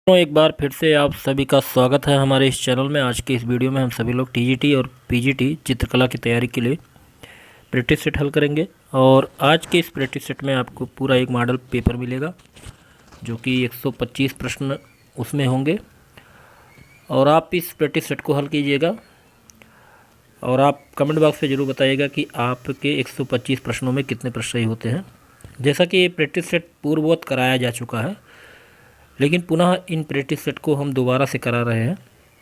तो एक बार फिर से आप सभी का स्वागत है हमारे इस चैनल में। आज के इस वीडियो में हम सभी लोग टीजीटी और पीजीटी चित्रकला की तैयारी के लिए प्रैक्टिस सेट हल करेंगे। और आज के इस प्रैक्टिस सेट में आपको पूरा एक मॉडल पेपर मिलेगा जो कि 125 प्रश्न उसमें होंगे। और आप इस प्रैक्टिस सेट को हल कीजिएगा और आप कमेंट बॉक्स में ज़रूर बताइएगा कि आपके 125 प्रश्नों में कितने प्रश्न सही होते हैं। जैसा कि ये प्रैक्टिस सेट पूर्ववत कराया जा चुका है, लेकिन पुनः इन प्रैक्टिस सेट को हम दोबारा से करा रहे हैं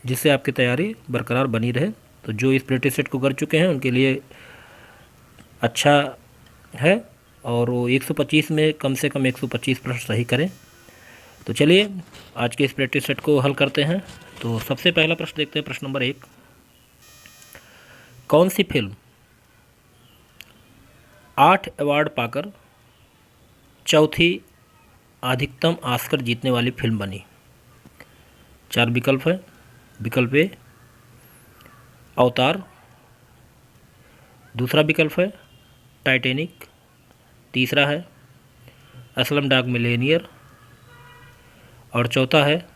जिससे आपकी तैयारी बरकरार बनी रहे। तो जो इस प्रैक्टिस सेट को कर चुके हैं उनके लिए अच्छा है, और वो 125 में कम से कम 125 प्रश्न सही करें। तो चलिए आज के इस प्रैक्टिस सेट को हल करते हैं। तो सबसे पहला प्रश्न देखते हैं। प्रश्न नंबर 1, कौन सी फिल्म 8 अवार्ड पाकर चौथी अधिकतम ऑस्कर जीतने वाली फिल्म बनी? 4 विकल्प है। विकल्प ए अवतार, दूसरा विकल्प है टाइटैनिक, तीसरा है स्लमडॉग मिलियनेयर और चौथा है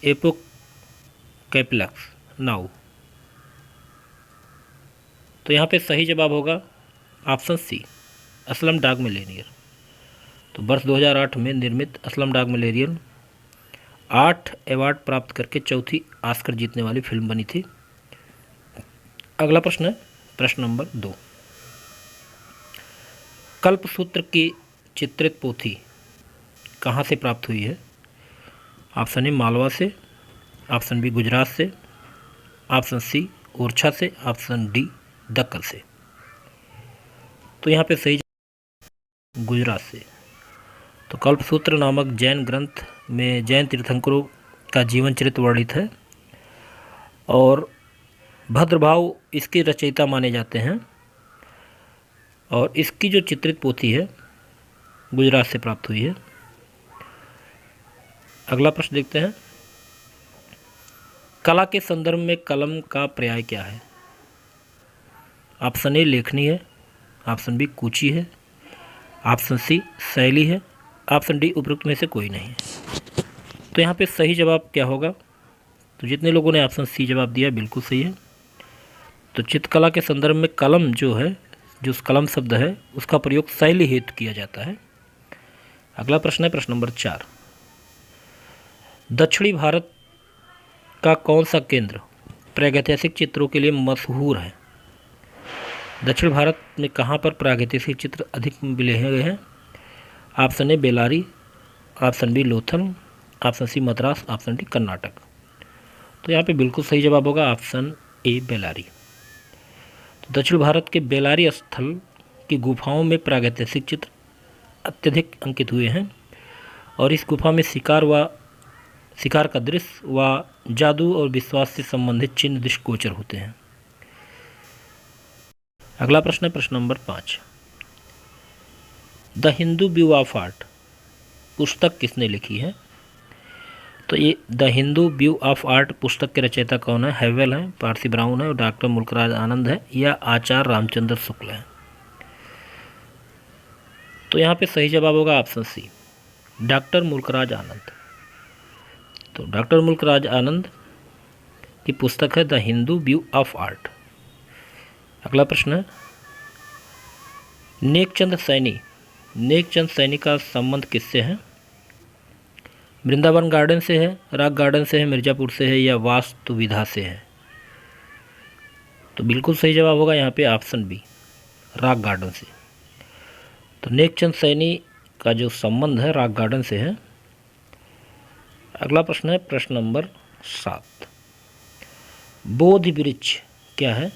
एपोकैलिप्स नाउ। तो यहाँ पे सही जवाब होगा ऑप्शन सी, स्लमडॉग मिलियनेयर। तो वर्ष 2008 में निर्मित स्लमडॉग मिलियनेयर 8 अवार्ड प्राप्त करके चौथी ऑस्कर जीतने वाली फिल्म बनी थी। अगला प्रश्न है प्रश्न नंबर 2, कल्पसूत्र की चित्रित पोथी कहाँ से प्राप्त हुई है? ऑप्शन ए मालवा से, ऑप्शन बी गुजरात से, ऑप्शन सी ओरछा से, ऑप्शन डी दक्कन से। तो यहाँ पे सही गुजरात से। तो कल्पसूत्र नामक जैन ग्रंथ में जैन तीर्थंकरों का जीवन चरित्र वर्णित है और भद्रभाव इसके रचयिता माने जाते हैं। और इसकी जो चित्रित पोथी है गुजरात से प्राप्त हुई है। अगला प्रश्न देखते हैं, कला के संदर्भ में कलम का पर्याय क्या है? ऑप्शन ए लेखनी है, ऑप्शन बी कूची है, ऑप्शन सी शैली है, ऑप्शन डी उपरोक्त में से कोई नहीं है। तो यहाँ पे सही जवाब क्या होगा? तो जितने लोगों ने ऑप्शन सी जवाब दिया बिल्कुल सही है। तो चित्रकला के संदर्भ में कलम जो है, जो कलम शब्द है उसका प्रयोग शैली हेतु किया जाता है। अगला प्रश्न है प्रश्न नंबर 4, दक्षिणी भारत का कौन सा केंद्र प्रागैतिहासिक चित्रों के लिए मशहूर है? दक्षिण भारत में कहाँ पर प्रागैतिहासिक चित्र अधिक मिले हैं? Option A Bellary, option B Lothal, option C Madras, option D Karnataka. तो यहाँ पे बिल्कुल सही जवाब होगा ऑप्शन ए बेलारी। तो दक्षिण भारत के बेलारी स्थल की गुफाओं में प्रागैतिहासिक चित्र अत्यधिक अंकित हुए हैं और इस गुफा में शिकार का दृश्य व जादू और विश्वास से संबंधित चिन्ह दृष्टिगोचर होते हैं। अगला प्रश्न है प्रश्न number 5, the Hindu view of art पुस्तक किसने लिखी है? तो ये the Hindu view of art पुस्तक के रचयिता कौन है? हैवेल है, पारसी ब्राउन है, डॉक्टर मुल्कराज आनंद है या आचार्य रामचंद्र शुक्ल है? तो यहाँ पे सही जवाब होगा ऑप्शन सी, डॉक्टर मुल्कराज आनंद। तो डॉक्टर मुल्कराज आनंद की पुस्तक है the Hindu view of art. अगला प्रश्न है, नेकचंद सैनी का संबंध किससे है? वृंदावन गार्डन से है, रॉक गार्डन से है, मिर्ज़ापुर से है या वास्तु विधा से है? तो बिल्कुल सही जवाब होगा यहाँ पे ऑप्शन बी, रॉक गार्डन से। तो नेकचंद सैनी का जो संबंध है रॉक गार्डन से है। अगला प्रश्न है प्रश्न नंबर 7, बोधि वृक्ष क्या है?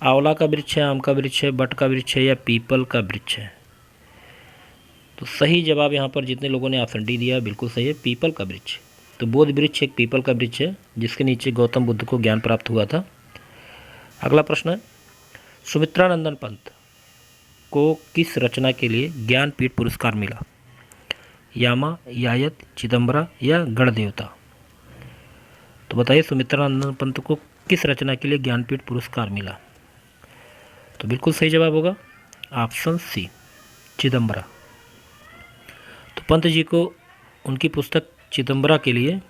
आंवला का वृक्ष है, आम का वृक्ष है, बट का वृक्ष है या पीपल का वृक्ष है? तो सही जवाब यहाँ पर जितने लोगों ने ऑप्शन डी दिया बिल्कुल सही है, पीपल का वृक्ष। तो बोधि वृक्ष एक पीपल का वृक्ष है जिसके नीचे गौतम बुद्ध को ज्ञान प्राप्त हुआ था। अगला प्रश्न है, सुमित्रानंदन पंत को किस रचना के लिए ज्ञानपीठ पुरस्कार मिला? यामा, यायत, चिदम्बरा या गणदेवता? तो बताइए सुमित्रानंदन पंत को किस रचना के लिए ज्ञानपीठ पुरस्कार मिला? तो बिल्कुल सही जवाब होगा ऑप्शन सी, चिदम्बरा। तो पंत जी को उनकी पुस्तक चिदम्बरा के लिए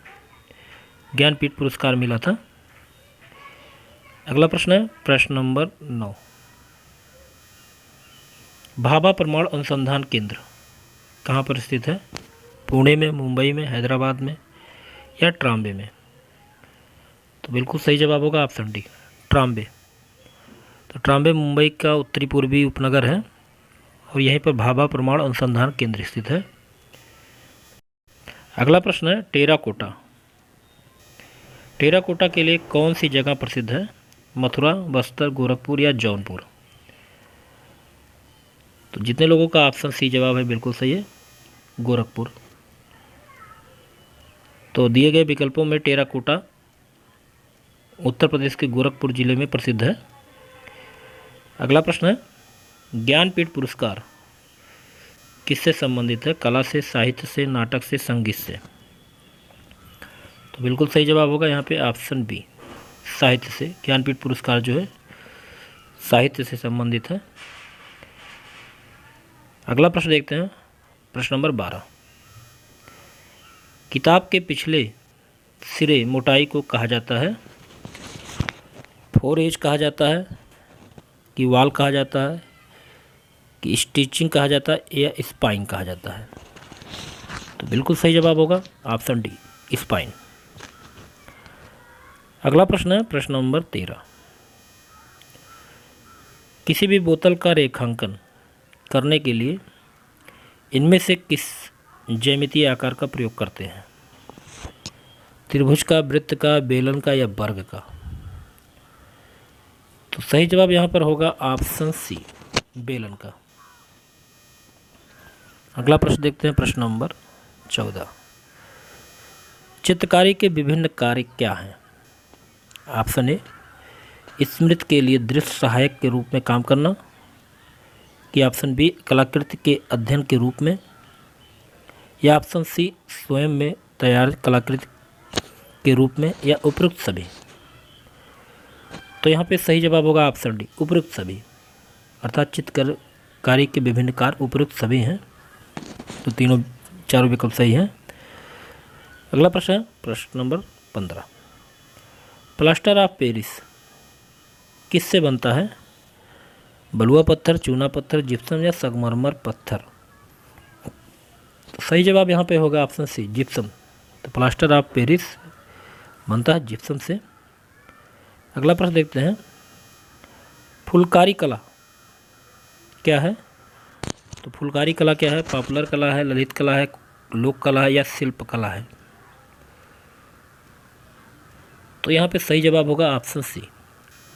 ज्ञानपीठ पुरस्कार मिला था। अगला प्रश्न है प्रश्न नंबर 9। भाभा परमाणु अनुसंधान केंद्र कहाँ पर स्थित है? पुणे में, मुंबई में, हैदराबाद में या ट्राम्बे में? तो बिल्कुल सही जवाब होगा ऑप्शन डी, ट्राम्बे। तो ट्राम्बे मुंबई का उत्तरी पूर्वी उपनगर है और यहीं पर भाभा परमाणु अनुसंधान केंद्र स्थित है। अगला प्रश्न है टेराकोटा। टेराकोटा के लिए कौन सी जगह प्रसिद्ध है? मथुरा, बस्तर, गोरखपुर या जौनपुर? तो जितने लोगों का ऑप्शन सी जवाब है बिल्कुल सही है, गोरखपुर। तो दिए गए विकल्पों में टेराकोटा उत्तर प्रदेश के गोरखपुर जिले में प्रसिद्ध है। अगला प्रश्न है ज्ञानपीठ पुरस्कार किससे संबंधित है? कला से, साहित्य से, नाटक से, संगीत से? तो बिल्कुल सही जवाब होगा यहाँ पे ऑप्शन बी, साहित्य से। ज्ञानपीठ पुरस्कार जो है साहित्य से संबंधित है। अगला प्रश्न देखते हैं, प्रश्न नंबर 12। किताब के पिछले सिरे मोटाई को कहा जाता है? 4 एज कहा जाता है कि वाल कहा जाता है कि स्टिचिंग कहा जाता है या स्पाइन कहा जाता है? तो बिल्कुल सही जवाब होगा ऑप्शन डी, स्पाइन। अगला प्रश्न है प्रश्न नंबर 13। किसी भी बोतल का रेखांकन करने के लिए इनमें से किस ज्यामितीय आकार का प्रयोग करते हैं? त्रिभुज का, वृत्त का, बेलन का या वर्ग का? तो सही जवाब यहाँ पर होगा ऑप्शन सी, बेलन का। अगला प्रश्न देखते हैं प्रश्न नंबर 14। चित्रकारी के विभिन्न कार्य क्या हैं? ऑप्शन ए स्मृति के लिए दृश्य सहायक के रूप में काम करना, कि ऑप्शन बी कलाकृति के अध्ययन के रूप में, या ऑप्शन सी स्वयं में तैयार कलाकृति के रूप में, या उपरोक्त सभी? तो यहाँ पे सही जवाब होगा ऑप्शन डी, उपरोक्त सभी। अर्थात चित्रकारी के विभिन्न कार्य उपरोक्त सभी हैं। तो चारों विकल्प सही हैं। अगला प्रश्न है प्रश्न नंबर 15। प्लास्टर ऑफ पेरिस किससे बनता है? बलुआ पत्थर, चूना पत्थर, जिप्सम या संगमरमर पत्थर? तो सही जवाब यहाँ पे होगा ऑप्शन सी, जिप्सम। तो प्लास्टर ऑफ पेरिस बनता है जिप्सम से। अगला प्रश्न देखते हैं, फुलकारी कला क्या है? तो फुलकारी कला क्या है? पॉपुलर कला है, ललित कला है, लोक कला है या शिल्प कला है? तो यहाँ पे सही जवाब होगा ऑप्शन सी,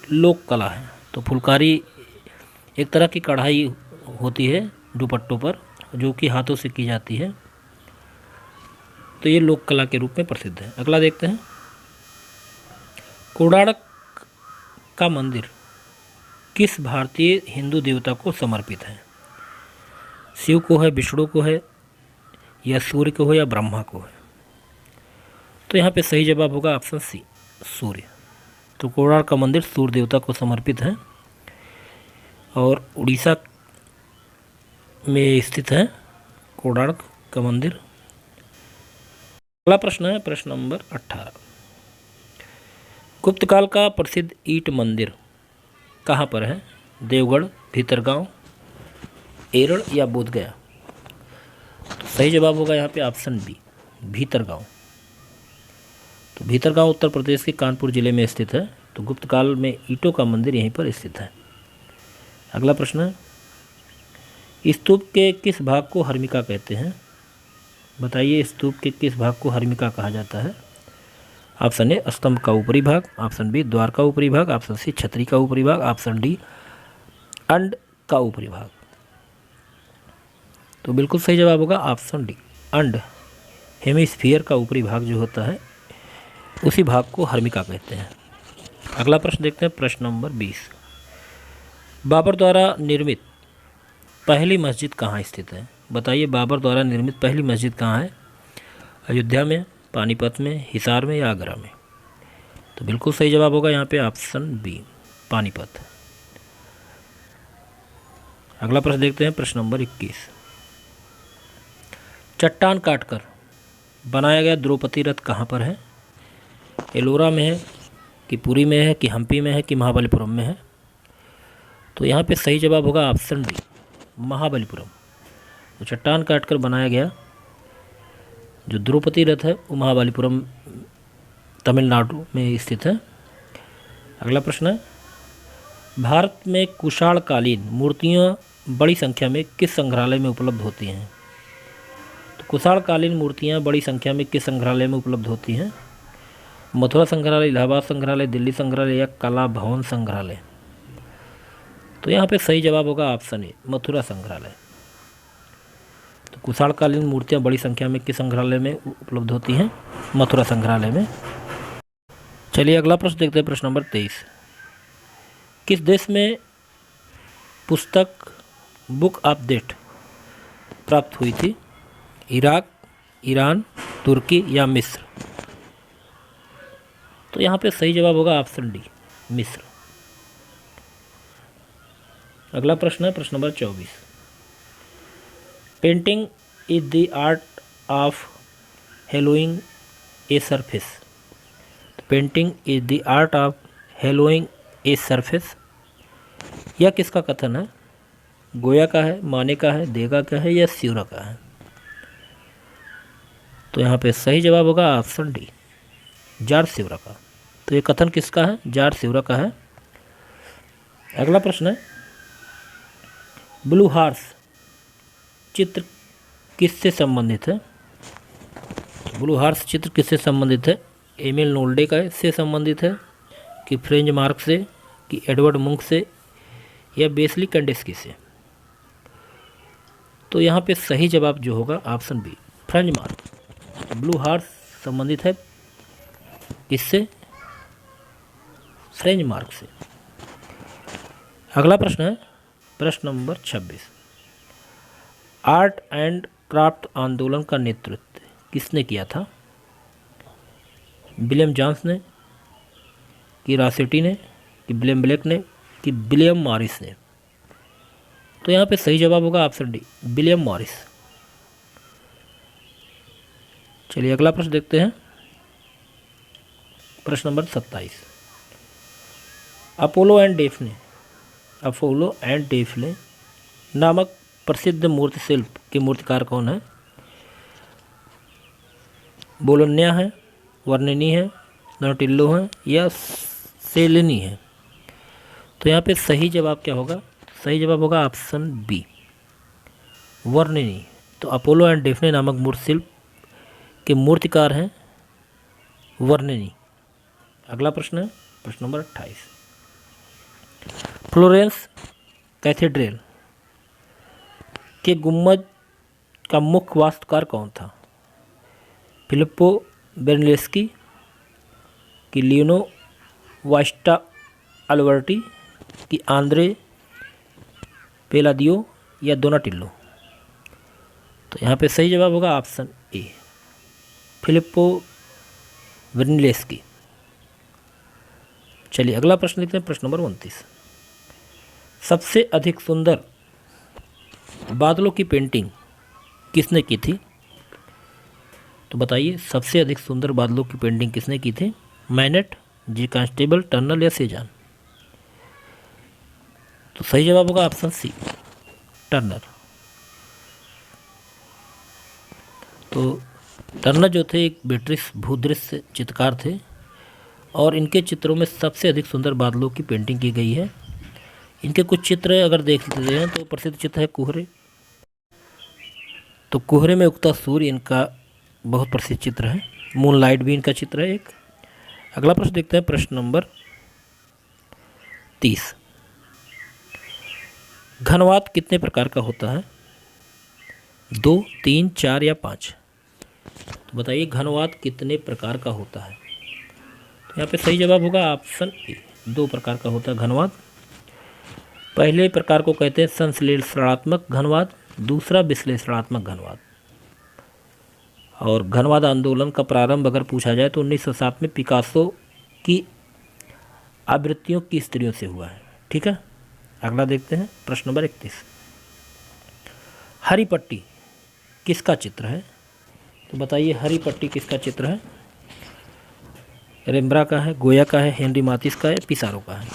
लोक कला है। तो फुलकारी एक तरह की कढ़ाई होती है दुपट्टों पर जो कि हाथों से की जाती है। तो ये लोक कला के रूप में प्रसिद्ध है। अगला देखते हैं, कोणार्क का मंदिर किस भारतीय हिंदू देवता को समर्पित है? शिव को है, विष्णु को है, या सूर्य को है, या ब्रह्मा को है? तो यहाँ पे सही जवाब होगा ऑप्शन सी, सूर्य। तो कोणार्क का मंदिर सूर्य देवता को समर्पित है और उड़ीसा में स्थित है कोणार्क का मंदिर। अगला प्रश्न है प्रश्न नंबर 18। गुप्तकाल का प्रसिद्ध ईंट मंदिर कहाँ पर है? देवगढ़, भीतरगांव, एरड़ या बोधगया? तो सही जवाब होगा यहाँ पे ऑप्शन बी, भीतरगांव। तो भीतरगांव उत्तर प्रदेश के कानपुर जिले में स्थित है। तो गुप्तकाल में ईंटों का मंदिर यहीं पर स्थित है। अगला प्रश्न है, स्तूप के किस भाग को हर्मिका कहते हैं? बताइए, स्तूप के किस भाग को हर्मिका कहा जाता है? ऑप्शन ए स्तंभ का ऊपरी भाग, ऑप्शन बी द्वार का ऊपरी भाग, ऑप्शन सी छतरी का ऊपरी भाग, ऑप्शन डी अंड का ऊपरी भाग? तो बिल्कुल सही जवाब होगा ऑप्शन डी, अंड। हेमिस्फीयर का ऊपरी भाग जो होता है उसी भाग को हर्मिका कहते हैं। अगला प्रश्न देखते हैं प्रश्न नंबर 20। बाबर द्वारा निर्मित पहली मस्जिद कहाँ स्थित है? बताइए, बाबर द्वारा निर्मित पहली मस्जिद कहाँ है? अयोध्या में, पानीपत में, हिसार में या आगरा में? तो बिल्कुल सही जवाब होगा यहाँ पे ऑप्शन बी, पानीपत। अगला प्रश्न देखते हैं प्रश्न नंबर 21। चट्टान काटकर बनाया गया द्रौपदी रथ कहाँ पर है? एलोरा में है कि पुरी में है कि हम्पी में है कि महाबलीपुरम में है? तो यहाँ पे सही जवाब होगा ऑप्शन डी, महाबलीपुरम। तो चट्टान काटकर बनाया गया जो द्रौपदी रथ है वो महाबलीपुरम तमिलनाडु में स्थित है। अगला प्रश्न है, भारत में कुशाणकालीन मूर्तियाँ बड़ी संख्या में किस संग्रहालय में उपलब्ध होती हैं? तो कुशाणकालीन मूर्तियाँ बड़ी संख्या में किस संग्रहालय में उपलब्ध होती हैं? मथुरा संग्रहालय, इलाहाबाद संग्रहालय, दिल्ली संग्रहालय या कला भवन संग्रहालय? तो यहाँ पे सही जवाब होगा ऑप्शन ए, मथुरा संग्रहालय। तो कुशाणकालीन मूर्तियाँ बड़ी संख्या में किस संग्रहालय में उपलब्ध होती हैं? मथुरा संग्रहालय में। चलिए अगला प्रश्न देखते हैं, प्रश्न नंबर 23। किस देश में पुस्तक बुक ऑफ डेथ प्राप्त हुई थी? इराक, ईरान, तुर्की या मिस्र? तो यहाँ पे सही जवाब होगा ऑप्शन डी, मिस्र। अगला प्रश्न है प्रश्न number 24। Painting is the art of hallowing a surface. Painting is the art of hallowing a surface, यह किसका कथन है? गोया का है, माने का है, देगा का है या स्यूरा का है? तो यहाँ पे सही जवाब होगा ऑप्शन डी, जॉर्ज स्यूरा का। तो ये कथन किसका है? जॉर्ज स्यूरा का है। अगला प्रश्न है, ब्लू हार्स चित्र किससे संबंधित है? ब्लू हार्स चित्र किससे संबंधित है? एमिल नोल्डे का से संबंधित है कि फ्रेंच मार्क से कि एडवर्ड मुंक से या बेसली कैंडेस्की से? तो यहाँ पे सही जवाब जो होगा option B, French mark. Blue horse संबंधित है किससे? फ्रेंच मार्क से। अगला प्रश्न है प्रश्न नंबर 26। आर्ट एंड क्राफ्ट आंदोलन का नेतृत्व किसने किया था? विलियम जोन्स ने कि रासेटी ने कि विलियम ब्लेक ने कि विलियम मॉरिस ने? तो यहाँ पे सही जवाब होगा ऑप्शन डी, विलियम मॉरिस। चलिए अगला प्रश्न देखते हैं, प्रश्न नंबर 27। अपोलो एंड डेफने नामक प्रसिद्ध मूर्ति शिल्प के मूर्तिकार कौन है? बोलोन्या है, वर्निनी है, डोनाटिल्लो है या सेलेनी है? तो यहाँ पे सही जवाब क्या होगा? सही जवाब होगा ऑप्शन बी, वर्निनी। तो अपोलो एंड डेफने नामक मूर्ति शिल्प के मूर्तिकार हैं वर्निनी। अगला प्रश्न है प्रश्न नंबर 28। फ्लोरेंस कैथेड्रल के गुम्बद का मुख्य वास्तुकार कौन था? फिलिप्पो बेर्नलेस्की कि लियोनो वास्टा अल्बर्टी कि आंद्रे पेलादियो या डोनाटिल्लो? तो यहाँ पे सही जवाब होगा ऑप्शन ए, फिलिप्पो बेर्नलेस्की। चलिए अगला प्रश्न देखते हैं, प्रश्न नंबर 29। सबसे अधिक सुंदर बादलों की पेंटिंग किसने की थी? तो बताइए, सबसे अधिक सुंदर बादलों की पेंटिंग किसने की थी? मैनेट, जी कांस्टेबल, टर्नर या सेजान? तो सही जवाब होगा ऑप्शन सी, टर्नर। तो टर्नर जो थे एक ब्रिटिश भूदृश्य चित्रकार थे और इनके चित्रों में सबसे अधिक सुंदर बादलों की पेंटिंग की गई है। इनके कुछ चित्र अगर देख लेते हैं तो प्रसिद्ध चित्र है कुहरे। तो कुहरे में उगता सूर्य इनका बहुत प्रसिद्ध चित्र है। मूनलाइट भी इनका चित्र है एक। अगला प्रश्न देखते हैं, प्रश्न नंबर 30। घनवात कितने प्रकार का होता है? 2, 3, 4 या 5? तो बताइए घनवात कितने प्रकार का होता है? तो यहाँ पे सही जवाब होगा ऑप्शन ए, 2 प्रकार का होता है घनवात। पहले प्रकार को कहते हैं संश्लेषणात्मक घनवात, दूसरा विश्लेषणात्मक घनवात। और घनवाद आंदोलन का प्रारंभ अगर पूछा जाए तो 1907 में पिकासो की आवृत्तियों की स्त्रियों से हुआ है। ठीक है, अगला देखते हैं, प्रश्न नंबर 31। हरी पट्टी किसका चित्र है? तो बताइए हरी पट्टी किसका चित्र है? रेम्ब्रा का है, गोया का है, हेनरी माथिस का है, पिसारो का है।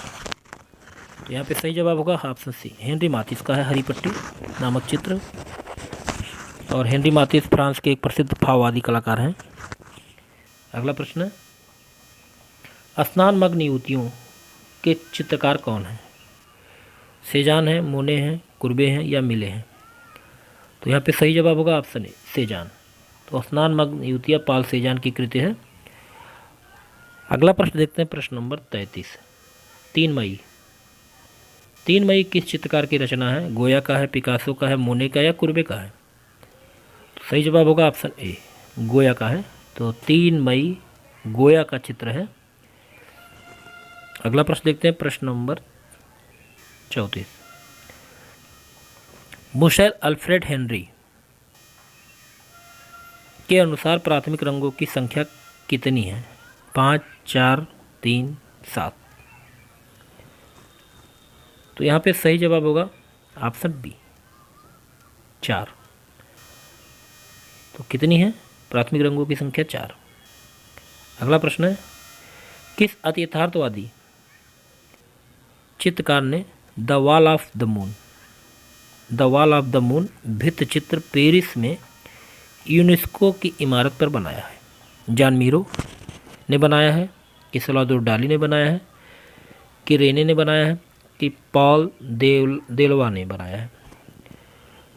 तो यहाँ पे सही जवाब होगा ऑप्शन सी, हेनरी माथिस का है हरी पट्टी नामक चित्र। और हेनरी माथिस फ्रांस के एक प्रसिद्ध भाववादी कलाकार हैं। अगला प्रश्न है, स्नानमग्न युवतियों के चित्रकार कौन हैं? सेजान है, मोने हैं, कुर्बे हैं या मिले हैं? तो यहाँ पे सही जवाब होगा ऑप्शन ए, सेजान। तो स्नानमग्न युवतियाँ पाल सेजान की कृति है। अगला प्रश्न देखते हैं, प्रश्न नंबर 33। 3 मई किस चित्रकार की रचना है? गोया का है, पिकासो का है, मोने का या कुर्बे का है? तो सही जवाब होगा ऑप्शन ए, गोया का है। तो 3 मई गोया का चित्र है। अगला प्रश्न देखते हैं, प्रश्न नंबर 34। मुशेल अल्फ्रेड हेनरी के अनुसार प्राथमिक रंगों की संख्या कितनी है? 5, 4, 3, 7। तो यहाँ पे सही जवाब होगा ऑप्शन बी, 4। तो कितनी है प्राथमिक रंगों की संख्या? 4। अगला प्रश्न है, किस अति यथार्थवादी चित्रकार ने the wall of the moon भित्ति चित्र पेरिस में यूनेस्को की इमारत पर बनाया है? जान मीरो ने बनाया है, कि सलादोर डाली ने बनाया है, कि रेने ने बनाया है, कि पॉल देलवा ने बनाया है?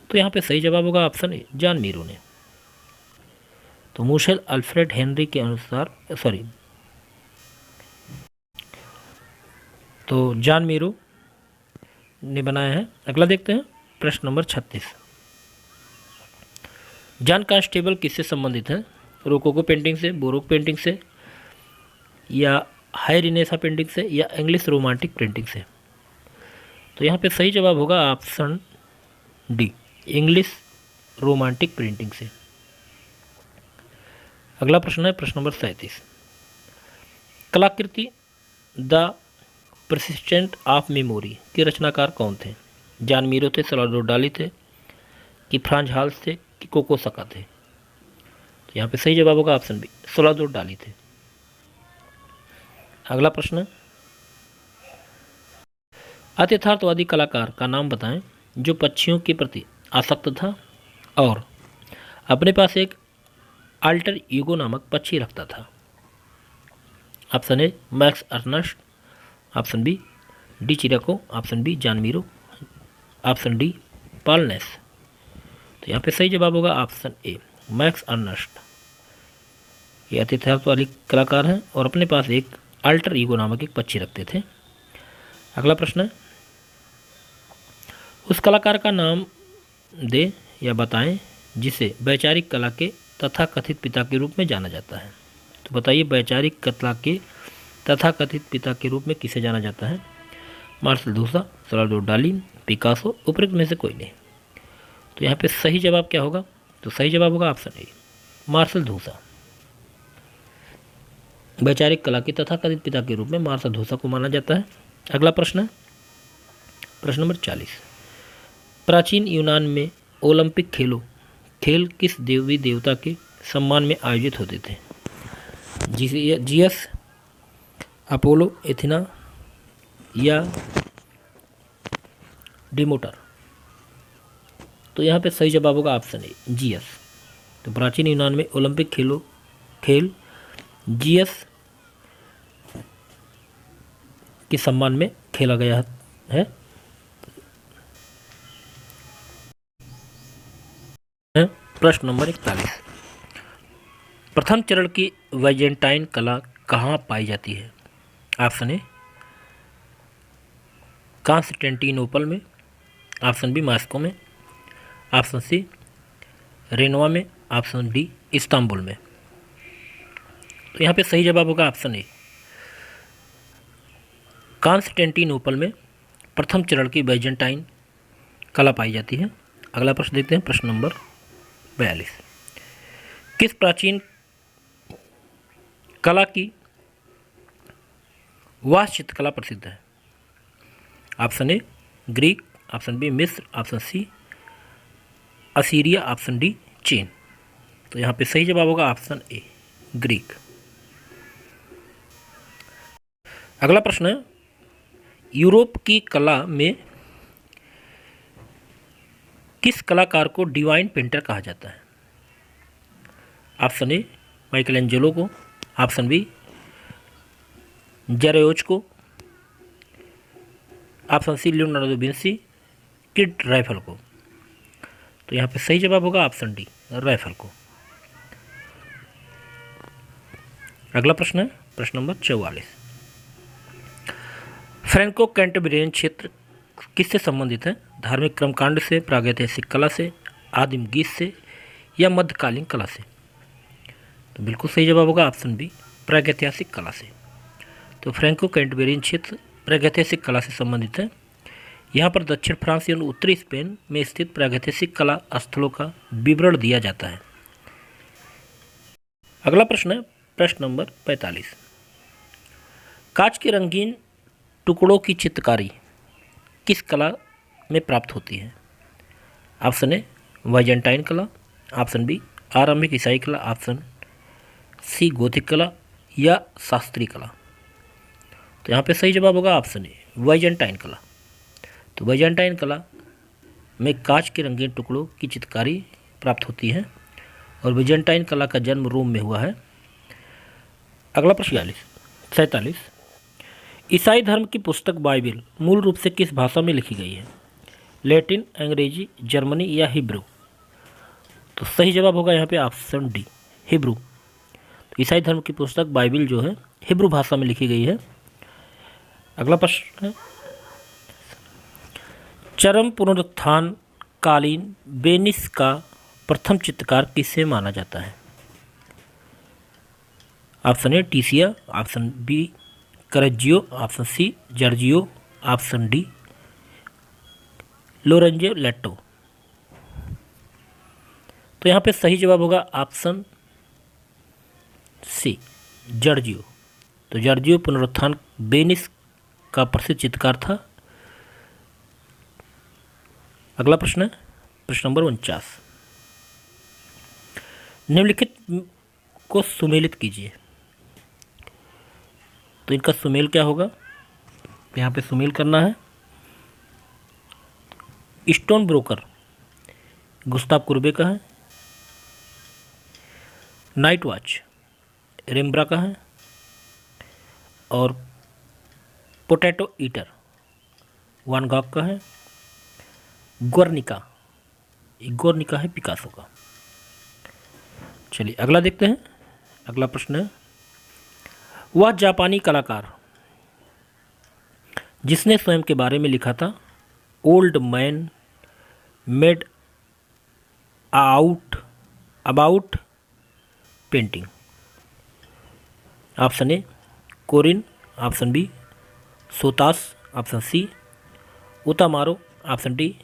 तो यहाँ पे सही जवाब होगा ऑप्शन ए, जान मीरो ने। तो मुशेल अल्फ्रेड हेनरी के अनुसार तो जान मीरो ने बनाया है। अगला देखते हैं, प्रश्न नंबर 36। जॉन कांस्टेबल किससे संबंधित है? रोकोको पेंटिंग से, बोरोक पेंटिंग से, या हाई रिनेसा पेंटिंग से, या इंग्लिश रोमांटिक पेंटिंग से? तो यहाँ पे सही जवाब होगा option D, English romantic painting से। अगला प्रश्न है, प्रश्न नंबर 37। कलाकृति द परसिस्टेंट ऑफ मेमोरी के रचनाकार कौन थे? जान मीरो थे, सलाडोर डाली थे, कि फ्रांज हाल्स थे, कि कोको सका थे? तो यहाँ पे सही जवाब होगा ऑप्शन बी, सलाडोर डाली थे। अगला प्रश्न, अति यथार्थवादी कलाकार का नाम बताएं जो पक्षियों के प्रति आसक्त था और अपने पास एक अल्टर ईगो नामक पक्षी रखता था? Option A, Max Ernst, option B, de Chirico, option B, Joan Miro, option D, Paul Nash? तो यहाँ पे सही जवाब होगा ऑप्शन ए, मैक्स अर्नस्ट। ये अति यथार्थवादी कलाकार हैं और अपने पास एक अल्टर ईगो नामक एक पक्षी रखते थे। अगला प्रश्न है, उस कलाकार का नाम दे या बताएं जिसे वैचारिक कला के तथाकथित पिता के रूप में जाना जाता है? तो बताइए वैचारिक कला के तथाकथित पिता के रूप में किसे जाना जाता है? मार्सेल दूसा, सलाडोर डाली, पिकासो, उपरोक्त में से कोई नहीं? तो यहाँ पे सही जवाब क्या होगा? तो सही जवाब होगा ऑप्शन ए, मार्सेल दूसा। वैचारिक कला के तथाकथित पिता के रूप में मार्सेल दूसा को माना जाता है। अगला प्रश्न है, प्रश्न नंबर 40। प्राचीन यूनान में ओलंपिक खेल किस देवी देवता के सम्मान में आयोजित होते थे? जियस, अपोलो, एथेना या डिमोटर? तो यहाँ पे सही जवाब होगा ऑप्शन ए, जियस। तो प्राचीन यूनान में ओलंपिक खेल जियस के सम्मान में खेला गया है। प्रश्न नंबर 41। प्रथम चरण की वाइजेंटाइन कला कहाँ पाई जाती है? ऑप्शन ए, कॉन्स्टेंटिनोपल में, ऑप्शन बी, मॉस्को में, ऑप्शन सी, रेनोवा में, ऑप्शन डी, इस्तांबुल में? तो यहाँ पे सही जवाब होगा ऑप्शन ए, कॉन्स्टेंटिनोपल में प्रथम चरण की बाइजेंटाइन कला पाई जाती है। अगला प्रश्न देखते हैं, प्रश्न नंबर 42। किस प्राचीन कला की वास्तु चित्रकला प्रसिद्ध है? Option A, Greek, option B, मिस्र, option C, Assyria, option D, चीन? तो यहाँ पे सही जवाब होगा ऑप्शन ए, ग्रीक। अगला प्रश्न है, यूरोप की कला में किस कलाकार को डिवाइन पेंटर कहा जाता है? ऑप्शन ए, माइकल एंजेलो को, ऑप्शन बी, जेरोच को, ऑप्शन सी, लियोनार्डो विंसी, किड राइफल को। तो यहाँ पे सही जवाब होगा ऑप्शन डी, राइफल को। अगला प्रश्न है प्रश्न नंबर 44, फ्रैंको कैंटरबरियन क्षेत्र किससे संबंधित है? धार्मिक कर्मकांड से, प्रागैतिहासिक कला से, आदिम गीत से या मध्यकालीन कला से? तो बिल्कुल सही जवाब होगा ऑप्शन बी, प्रागैतिहासिक कला से। तो फ्रैंको कैंटरबरियन क्षेत्र प्रागैतिहासिक कला से संबंधित है। यहाँ पर दक्षिण फ्रांस एवं उत्तरी स्पेन में स्थित प्रागैतिहासिक कला स्थलों का विवरण दिया जाता है। अगला प्रश्न है प्रश्न नंबर 45, कांच के रंगीन टुकड़ों की चित्रकारी किस कला में प्राप्त होती है? ऑप्शन ए, बाइजेंटाइन कला, ऑप्शन बी, आरंभिक ईसाई कला, ऑप्शन सी, गोथिक कला या शास्त्रीय कला? तो यहाँ पे सही जवाब होगा ऑप्शन ए, बाइजेंटाइन कला। तो बाइजेंटाइन कला में कांच के रंगीन टुकड़ों की चित्रकारी प्राप्त होती है और बाइजेंटाइन कला का जन्म रोम में हुआ है। अगला प्रश्न 47, ईसाई धर्म की पुस्तक बाइबिल मूल रूप से किस भाषा में लिखी गई है? लैटिन, अंग्रेजी, जर्मनी या हिब्रू? तो सही जवाब होगा यहाँ पे ऑप्शन डी, हिब्रू। तो ईसाई धर्म की पुस्तक बाइबिल जो है हिब्रू भाषा में लिखी गई है। अगला प्रश्न है, चरम पुनरुत्थान कालीन वेनिस का प्रथम चित्रकार किसे माना जाता है? ऑप्शन ए, टीसिया, option B, Correggio, option C, Giorgio, option D, Lorenzo Lotto? तो यहाँ पे सही जवाब होगा ऑप्शन सी, जॉर्जियो। तो जॉर्जियो पुनरुत्थान वेनिस का प्रसिद्ध चित्रकार था। अगला प्रश्न है प्रश्न नंबर 49, निम्नलिखित को सुमेलित कीजिए। तो इनका सुमेल क्या होगा? यहाँ पे सुमेल करना है। स्टोन ब्रोकर गुस्ताव कुर्बे का है, नाइट वॉच रेम्ब्रा का है और पोटैटो ईटर वान गॉग का है। गोर्निका है पिकासो का। चलिए अगला देखते हैं। अगला प्रश्न है, वह जापानी कलाकार जिसने स्वयं के बारे में लिखा था old man mad about painting? Option A, Korin, option B, Sotatsu, option C, Utamaro, option D,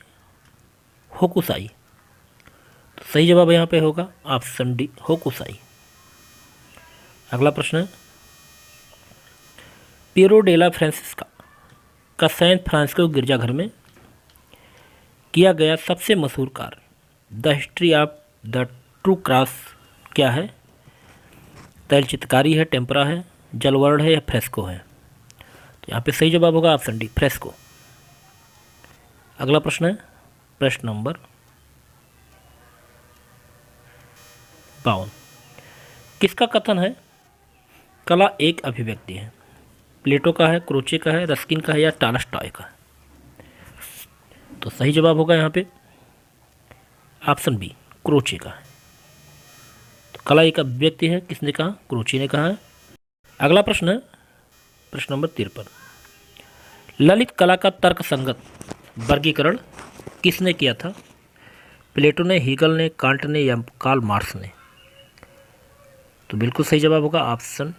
Hokusai? तो सही जवाब यहाँ पे होगा ऑप्शन डी, होकुसाई। अगला प्रश्न है, पियरो डेला फ्रांसिस्का का सैन फ्रांसिस्को गिरजाघर में किया गया सबसे मशहूर कार्य the history of the true cross क्या है? तैल चित्रकारी है, टेम्परा है, जलवर्ण है या फ्रेस्को है? तो यहाँ पे सही जवाब होगा ऑप्शन डी, फ्रेस्को। अगला प्रश्न है प्रश्न नंबर 52, किसका कथन है कला एक अभिव्यक्ति है? प्लेटो का है, क्रोचे का है, रस्किन का है या टॉलस्टॉय का है? तो सही जवाब होगा यहाँ पे ऑप्शन बी, क्रोचे का है। तो कला एक अभिव्यक्ति है, किसने कहा? क्रोचे ने कहा है। अगला प्रश्न है प्रश्न नंबर 53, ललित कला का तर्क संगत वर्गीकरण किसने किया था? प्लेटो ने, हीगल ने, कांट ने या कार्ल मार्क्स ने? तो बिल्कुल सही जवाब होगा ऑप्शन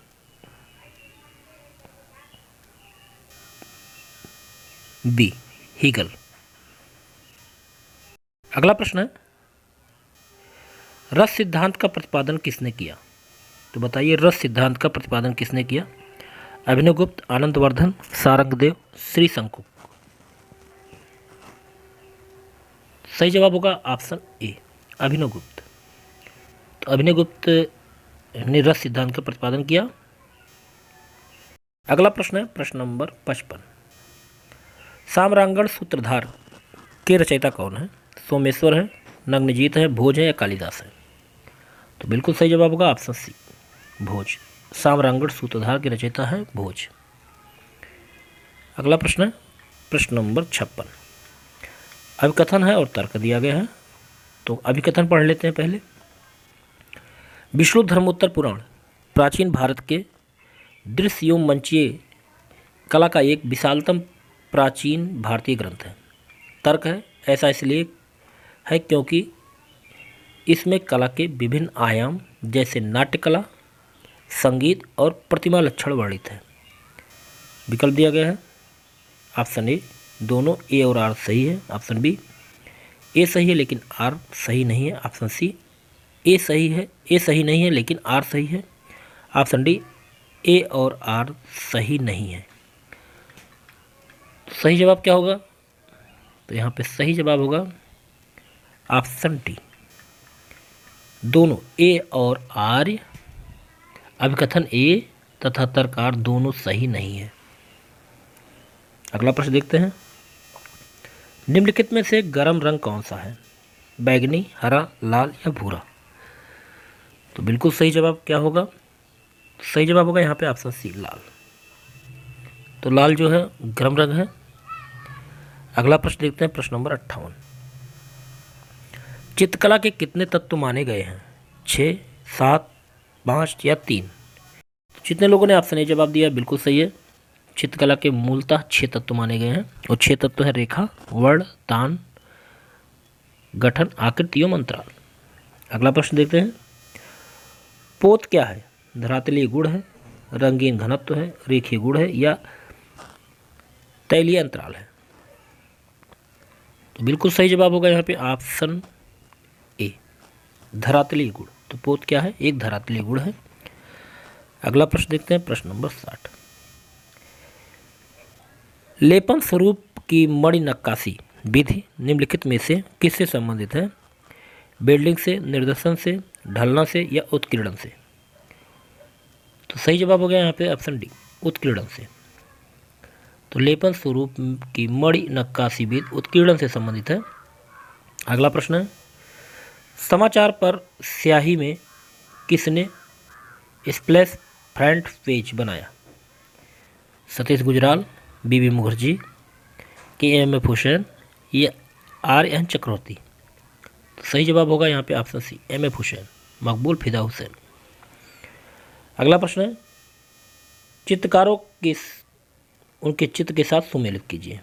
बी, हीगल। अगला प्रश्न है, रस सिद्धांत का प्रतिपादन किसने किया? तो बताइए रस सिद्धांत का प्रतिपादन किसने किया? अभिनवगुप्त, आनंदवर्धन, सारंगदेव, श्री शंकु? सही जवाब होगा ऑप्शन ए, अभिनवगुप्त। तो तो अभिनव गुप्त ने रस सिद्धांत का प्रतिपादन किया। अगला प्रश्न है प्रश्न नंबर 55। साम्रांगण सूत्रधार के रचयिता कौन है? सोमेश्वर है, नग्नजीत है, भोज है या कालिदास है? तो बिल्कुल सही जवाब होगा ऑप्शन सी, भोज। साम्रांगण सूत्रधार के रचयिता है भोज। अगला प्रश्न है प्रश्न नंबर 56। अभिकथन है और तर्क दिया गया है, तो अभिकथन पढ़ लेते हैं पहले। विष्णु धर्मोत्तर पुराण प्राचीन भारत के दृश्य एवं मंचीय कला का एक विशालतम प्राचीन भारतीय ग्रंथ है। तर्क है, ऐसा इसलिए है क्योंकि इसमें कला के विभिन्न आयाम जैसे नाट्यकला, संगीत और प्रतिमा लक्षण वर्णित है। विकल्प दिया गया है ऑप्शन ए, दोनों ए और आर सही है। ऑप्शन बी, ए सही है लेकिन आर सही नहीं है। ऑप्शन सी, ए सही नहीं है लेकिन आर सही है। ऑप्शन डी, ए और आर सही नहीं है। सही जवाब क्या होगा? तो यहाँ पे सही जवाब होगा ऑप्शन डी, दोनों ए और आर। अभिकथन ए तथा तर्क आर दोनों सही नहीं है। अगला प्रश्न देखते हैं। निम्नलिखित में से गर्म रंग कौन सा है? बैगनी, हरा, लाल या भूरा? तो बिल्कुल सही जवाब क्या होगा? सही जवाब होगा यहाँ पे ऑप्शन सी, लाल। तो लाल जो है गर्म रंग है। अगला प्रश्न देखते हैं प्रश्न नंबर 58। चित्रकला के कितने तत्व माने गए हैं? 6, 7, 5 या 3? जितने लोगों ने ऑप्शन ए जवाब दिया बिल्कुल सही है। चित्रकला के मूलतः 6 तत्व माने गए हैं, और 6 तत्व है रेखा, वर्ण, तान, गठन, आकृति एवं अंतराल। अगला प्रश्न देखते हैं। पोत क्या है? धरातलीय गुण है, रंगीन घनत्व है, रेखीय गुण है या तैलीय अंतराल है? तो बिल्कुल सही जवाब होगा यहाँ पे ऑप्शन ए, धरातलीय गुण। तो पोत क्या है? एक धरातलीय गुण है। अगला प्रश्न देखते हैं प्रश्न नंबर 60। लेपन स्वरूप की मणि नक्काशी विधि निम्नलिखित में से किससे संबंधित है? बिल्डिंग से, निर्देशन से, ढलना से या उत्कीर्णन से? तो सही जवाब हो गया यहाँ पे ऑप्शन डी, उत्कीर्णन से। तो लेपन स्वरूप की मणि नक्काशी विधि उत्कीर्णन से संबंधित है। अगला प्रश्न है। समाचार पर स्याही में किसने स्प्लैश फ्रंट पेज बनाया? सतीश गुजराल, बीबी मुखर्जी, KM हुसैन या RN चक्रवर्ती? तो सही जवाब होगा यहाँ पे ऑप्शन सी, MM हुसैन, मकबूल फिदा हुसैन। अगला प्रश्न है। चित्रकारों के उनके चित्र के साथ सुमेलित कीजिए।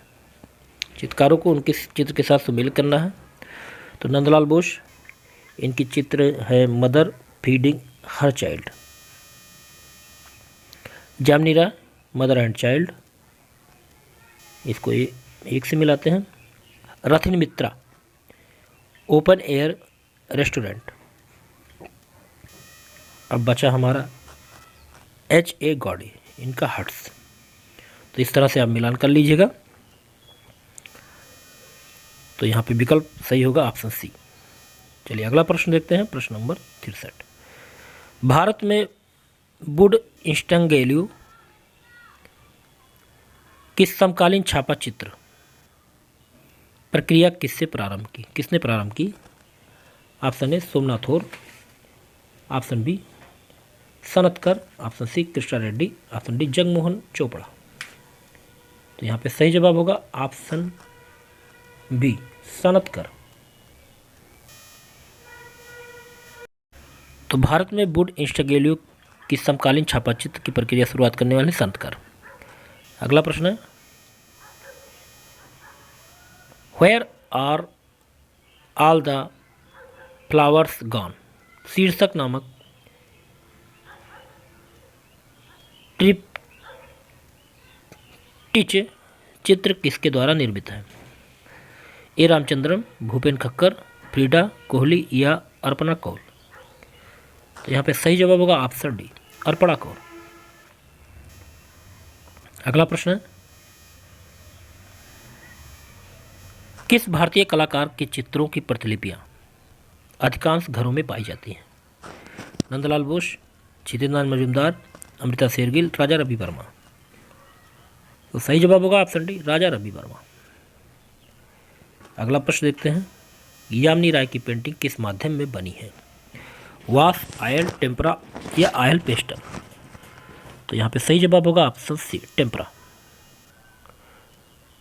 चित्रकारों को उनके चित्र के साथ सुमेलित करना है। तो नंदलाल बोस, इनकी चित्र है mother feeding her child. Jamini Roy, mother and child, इसको एक से मिलाते हैं। Rathin Mitra, open air restaurant. अब बचा हमारा HA गॉडी, इनका हट्स। तो इस तरह से आप मिलान कर लीजिएगा। तो यहाँ पे विकल्प सही होगा ऑप्शन सी। चलिए अगला प्रश्न देखते हैं प्रश्न नंबर 63। भारत में वुड इंस्टंगेल्यू की समकालीन छापा चित्र प्रक्रिया किसने प्रारंभ की? ऑप्शन ए, सोमनाथोर। ऑप्शन बी, सनतकर। Option C, Krishna Reddy. Option D, Jagmohan Chopra. तो यहाँ पे सही जवाब होगा ऑप्शन बी, सनतकर। तो भारत में वुड इंस्टंगेल्यू की समकालीन छापा चित्र की प्रक्रिया शुरुआत करने वाले सनतकर। अगला प्रश्न है। Where are all the flowers gone शीर्षक नामक ट्रिप्टिच चित्र किसके द्वारा निर्मित है? A Ramachandran, Bhupen Khakhar, Frida Kahlo या अर्पणा कौल? तो यहाँ पे सही जवाब होगा ऑप्शन डी, अर्पणा कौल। अगला प्रश्न है। किस भारतीय कलाकार के चित्रों की प्रतिलिपियां अधिकांश घरों में पाई जाती हैं? नंदलाल बोस, छितेंद्रनाथ मजूमदार, अमृता शेरगिल, राजा रवि वर्मा। तो सही जवाब होगा ऑप्शन डी, राजा रवि वर्मा। अगला प्रश्न देखते हैं, यामिनी राय की पेंटिंग किस माध्यम में बनी है? वाश, ऑयल, टेम्परा या ऑयल पेस्टल? तो यहाँ पे सही जवाब होगा ऑप्शन सी, टेम्परा।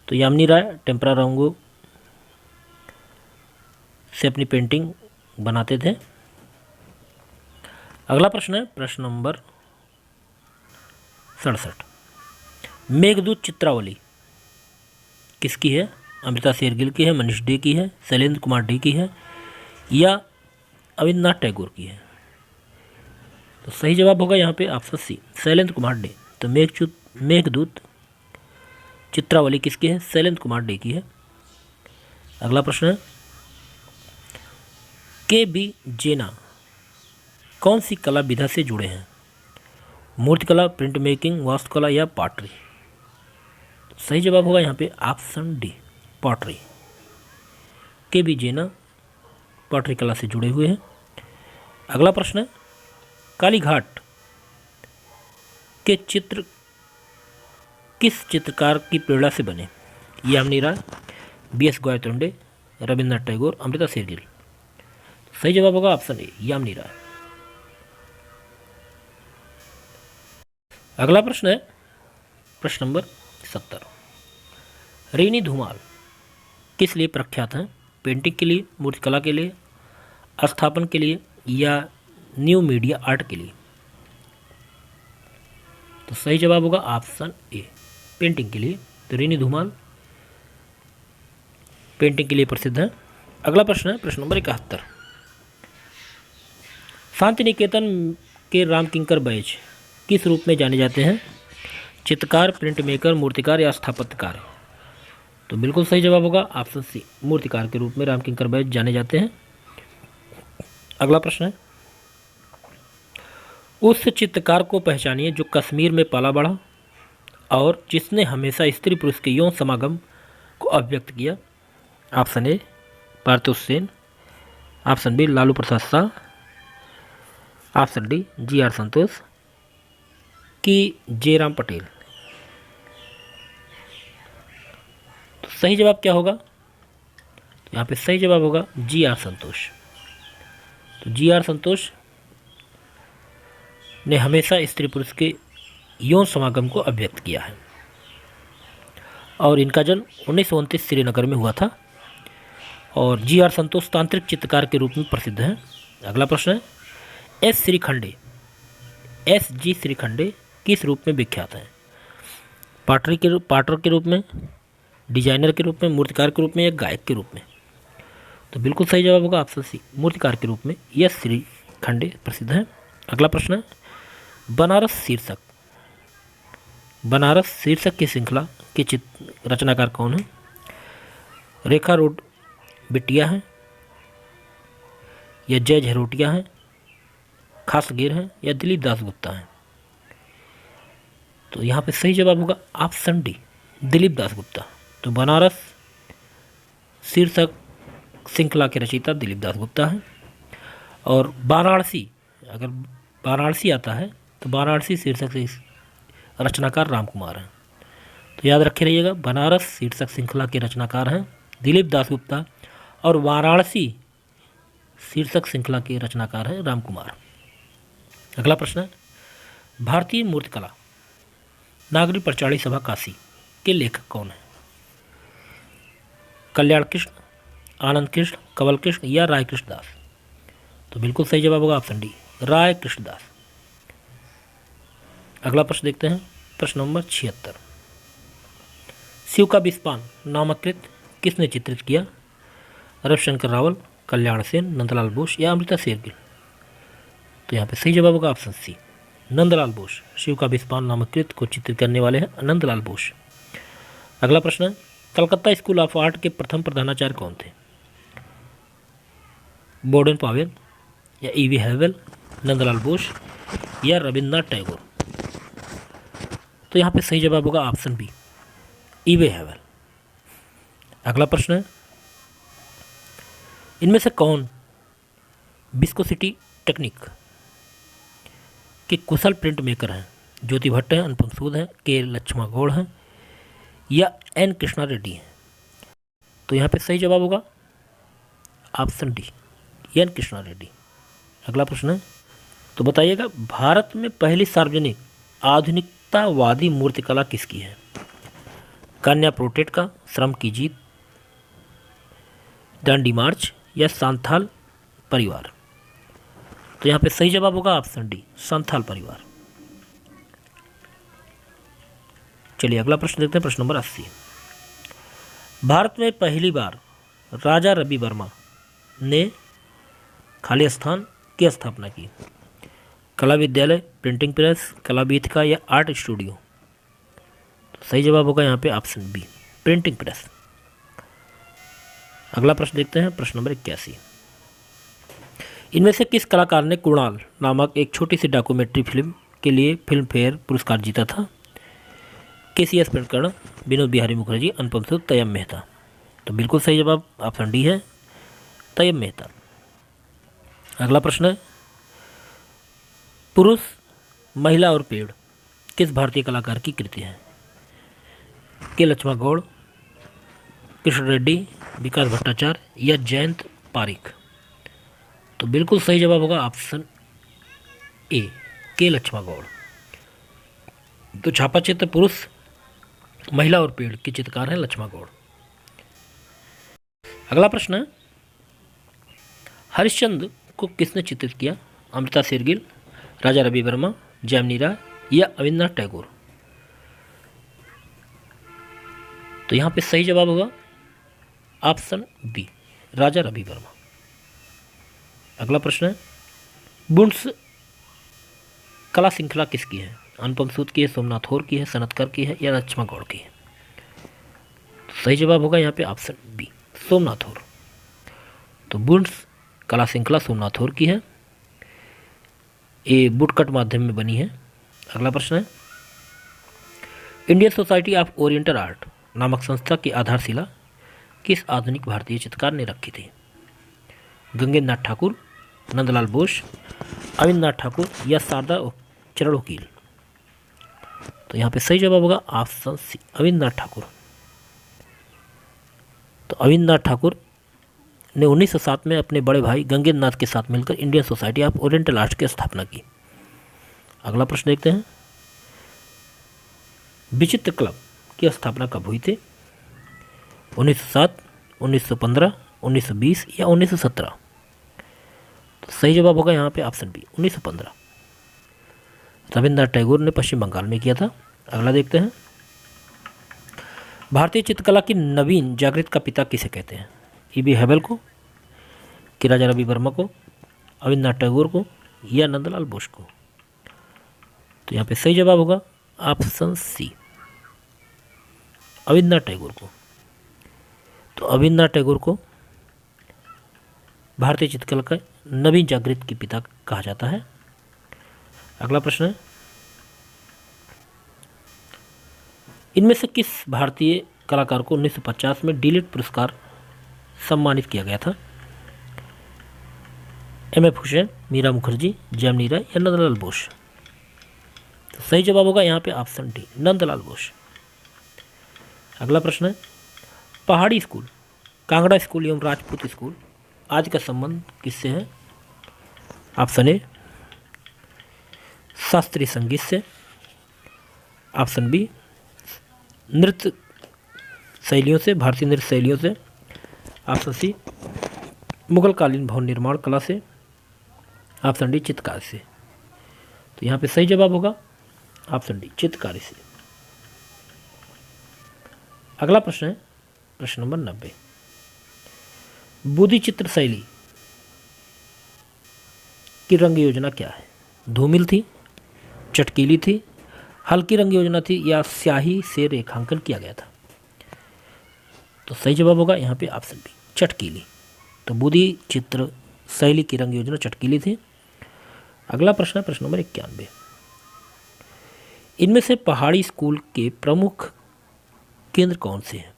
तो यामिनी राय टेम्परा रंगों से अपनी पेंटिंग बनाते थे। अगला प्रश्न है प्रश्न नंबर 67, मेघदूत चित्रावली किसकी है? अमृता शेरगिल की है, मनीष डे की है, शैलेंद्र कुमार डे की है या अविन्द्रनाथ टैगोर की है? तो सही जवाब होगा यहाँ पे ऑप्शन सी, शैलेंद्र कुमार डे। तो मेघदूत चित्रावली किसकी है? शैलेंद्र कुमार डे की है। अगला प्रश्न है, के.बी. जेना कौन सी कला विधा से जुड़े हैं? मूर्तिकला, प्रिंट मेकिंग, वास्तुकला या पॉटरी? सही जवाब होगा यहाँ पे ऑप्शन डी, पॉटरी। के.बी. जेना पॉटरी कला से जुड़े हुए हैं। अगला प्रश्न है, कालीघाट के चित्र किस चित्रकार की प्रेरणा से बने? यामिनी राय, बी.एस. गौतुंडे, रविन्द्रनाथ टैगोर, अमृता शेरगिल? सही जवाब होगा ऑप्शन ए, यामिनी राय। अगला प्रश्न है प्रश्न नंबर 70, रेनी धुमाल किस लिए प्रख्यात हैं? पेंटिंग के लिए, मूर्तिकला के लिए, स्थापन के लिए या न्यू मीडिया आर्ट के लिए? तो सही जवाब होगा ऑप्शन ए, पेंटिंग के लिए। तो रेनी धुमाल पेंटिंग के लिए प्रसिद्ध है। अगला प्रश्न है प्रश्न नंबर 71, शांति निकेतन के रामकिंकर बैज किस रूप में जाने जाते हैं? चित्रकार, प्रिंट मेकर, मूर्तिकार या स्थापत्यकार? तो बिल्कुल सही जवाब होगा ऑप्शन सी, मूर्तिकार के रूप में रामकिंकर बैज जाने जाते हैं। अगला प्रश्न है, उस चित्रकार को पहचानिए जो कश्मीर में पला बढ़ा और जिसने हमेशा स्त्री पुरुष के यौन समागम को अभिव्यक्त किया। Option A, Partho Sen, option B, Lalu Prasad Shah, option D, G R. Santosh की जयराम पटेल? तो सही जवाब क्या होगा? तो यहाँ पे सही जवाब होगा जी.आर. संतोष। तो जी.आर. संतोष ने हमेशा स्त्री पुरुष के यौन समागम को अभिव्यक्त किया है और इनका जन्म 1929 श्रीनगर में हुआ था और जी.आर. संतोष तांत्रिक चित्रकार के रूप में प्रसिद्ध हैं। अगला प्रश्न है, एस.जी. श्रीखंडे किस रूप में विख्यात हैं? पाटर के रूप में, डिजाइनर के रूप में, मूर्तिकार के रूप में या गायक के रूप में? तो बिल्कुल सही जवाब होगा ऑप्शन सी, मूर्तिकार के रूप में एस. श्रीखंडे प्रसिद्ध हैं। अगला प्रश्न है, बनारस शीर्षक की श्रृंखला के रचनाकार कौन है? रेखा रोड बिटिया हैं या जय झरोटिया हैं, खासगीर हैं या दिलीप दासगुप्ता हैं? तो यहाँ पे सही जवाब होगा ऑप्शन डी, दिलीप दासगुप्ता। तो बनारस शीर्षक श्रृंखला के रचयिता दिलीप दासगुप्ता हैं और वाराणसी, अगर वाराणसी आता है तो वाराणसी शीर्षक से रचनाकार राम कुमार हैं। तो याद रखे रहिएगा, बनारस शीर्षक श्रृंखला के रचनाकार हैं दिलीप दासगुप्ता और वाराणसी शीर्षक श्रृंखला के रचनाकार हैं राम कुमार। अगला प्रश्न है, भारतीय मूर्तिकला नागरी प्रचारी सभा काशी के लेखक कौन है? कल्याण कृष्ण, आनंद कृष्ण, कवल कृष्ण या राय कृष्णदास? तो बिल्कुल सही जवाब होगा ऑप्शन डी, राय कृष्णदास। अगला प्रश्न देखते हैं प्रश्न नंबर 76, शिव का विस्पान नामक कृत किसने चित्रित किया? रविशंकर रावल, कल्याण सेन, नंदलाल बोस या अमृता शेरगिल? तो यहाँ पे सही जवाब होगा ऑप्शन सी, नंदलाल बोस। शिव का विस्पान नामक कृत को चित्रित करने वाले हैं नंदलाल बोस। अगला प्रश्न है, कलकत्ता स्कूल ऑफ आर्ट के प्रथम प्रधानाचार्य कौन थे? बोर्डन पावेल या ई.वी. हैवेल, नंदलाल बोस या रविन्द्रनाथ टैगोर? तो यहाँ पे सही जवाब होगा ऑप्शन बी, ई.वी. हैवेल। अगला प्रश्न है, इनमें से कौन विस्कोसिटी टेक्निक कि कुशल प्रिंट मेकर हैं? ज्योति भट्ट हैं, अनुपम सूद हैं, के लक्ष्मण गौड़ हैं या एन कृष्णा रेड्डी हैं? तो यहाँ पे सही जवाब होगा option D, N Krishna Reddy. अगला प्रश्न है, तो बताइएगा भारत में पहली सार्वजनिक आधुनिकतावादी मूर्तिकला किसकी है? कन्या प्रोटेट का श्रम की जीत, डांडी मार्च या सांथाल परिवार? तो यहाँ पे सही जवाब होगा ऑप्शन डी, सांथाल परिवार। चलिए अगला प्रश्न देखते हैं, प्रश्न नंबर 80। भारत में पहली बार राजा रवि वर्मा ने खाली स्थान की स्थापना की? कला विद्यालय, प्रिंटिंग प्रेस, कला वीथिका या आर्ट स्टूडियो? तो सही जवाब होगा यहाँ पे ऑप्शन बी, प्रिंटिंग प्रेस। अगला प्रश्न देखते हैं, प्रश्न नंबर 81। इनमें से किस कलाकार ने कुणाल नामक एक छोटी सी डॉक्यूमेंट्री फिल्म के लिए फिल्म फेयर पुरस्कार जीता था? केसीएस प्रणकर्ण, विनोद बिहारी मुखर्जी, अनुपम सूद, तयम मेहता? तो बिल्कुल सही जवाब ऑप्शन डी है, तयम मेहता। अगला प्रश्न है, पुरुष, महिला और पेड़ किस भारतीय कलाकार की कृति है? के लक्ष्मण गौड़, कृष्ण रेड्डी, विकास भट्टाचार्य या जयंत पारिक? तो बिल्कुल सही जवाब होगा ऑप्शन ए, के लक्ष्मण गौड़। तो छापा चित्र पुरुष, महिला और पेड़ के चित्रकार हैं लक्ष्मण गौड़। अगला प्रश्न है, हरिश्चंद्र को किसने चित्रित किया? अमृता शेरगिल, राजा रवि वर्मा, जैमिनी राय या अविनाश टैगोर? तो यहाँ पे सही जवाब होगा ऑप्शन बी, राजा रवि वर्मा। अगला प्रश्न है, बुंड्स कला श्रृंखला किसकी है? अनुपम सूद की है, सोमनाथ होर की है, सनतकर की है या लक्ष्मण गौड़ की है? तो सही जवाब होगा यहाँ पे ऑप्शन बी, सोमनाथ होर। तो बुंड्स कला श्रृंखला सोमनाथ होर की है, ये वुडकट माध्यम में बनी है। अगला प्रश्न है, Indian society of oriental art नामक संस्था की आधारशिला किस आधुनिक भारतीय चित्रकार ने रखी थी? गंगेन्द्र नाथ ठाकुर, नंदलाल बोस, अविनाश ठाकुर या शारदा चरण वकील? तो यहाँ पे सही जवाब होगा ऑप्शन सी, अविनाश ठाकुर। तो अविनाश ठाकुर ने 1907 में अपने बड़े भाई गंगेन्द्र नाथ के साथ मिलकर Indian society of oriental art की स्थापना की। अगला प्रश्न देखते हैं, विचित्र क्लब की स्थापना कब हुई थी? 1907, 1915, 1920 या 1917? तो सही जवाब होगा यहाँ पे ऑप्शन बी, 1915। रविन्द्रनाथ टैगोर ने पश्चिम बंगाल में किया था। अगला देखते हैं, भारतीय चित्रकला की नवीन जागृत का पिता किसे कहते हैं? ई.बी. हेबल को, कि राजा रवि वर्मा को, अविनाश टैगोर को या नंदलाल बोस को? तो यहाँ पे सही जवाब होगा ऑप्शन सी, अविनाश टैगोर को। तो अविनाश टैगोर को भारतीय चित्रकला का नवीन जागृत के पिता कहा जाता है। अगला प्रश्न है, इनमें से किस भारतीय कलाकार को 1950 में डीलिट पुरस्कार सम्मानित किया गया था? एम.एफ. हुसैन, मीरा मुखर्जी, जैमिनी राय या नंदलाल बोस? तो सही जवाब होगा यहाँ पे ऑप्शन डी, नंदलाल बोस। अगला प्रश्न है, पहाड़ी स्कूल, कांगड़ा स्कूल एवं राजपूत स्कूल आदि का संबंध किससे है? ऑप्शन ए, शास्त्रीय संगीत से, ऑप्शन बी, नृत्य शैलियों से, भारतीय नृत्य शैलियों से, ऑप्शन सी, मुगल कालीन भवन निर्माण कला से, ऑप्शन डी, चित्रकारी से। तो यहाँ पे सही जवाब होगा ऑप्शन डी, चित्रकारी से। अगला प्रश्न है, प्रश्न नंबर 90, बुद्धि चित्र शैली की रंग योजना क्या है? धूमिल थी, चटकीली थी, हल्की रंग योजना थी या स्याही से रेखांकन किया गया था? तो सही जवाब होगा यहाँ पे ऑप्शन बी, चटकीली। तो बुद्धि चित्र शैली की रंग योजना चटकीली थी। अगला प्रश्न है, प्रश्न नंबर 91, इनमें से पहाड़ी स्कूल के प्रमुख केंद्र कौन से हैं?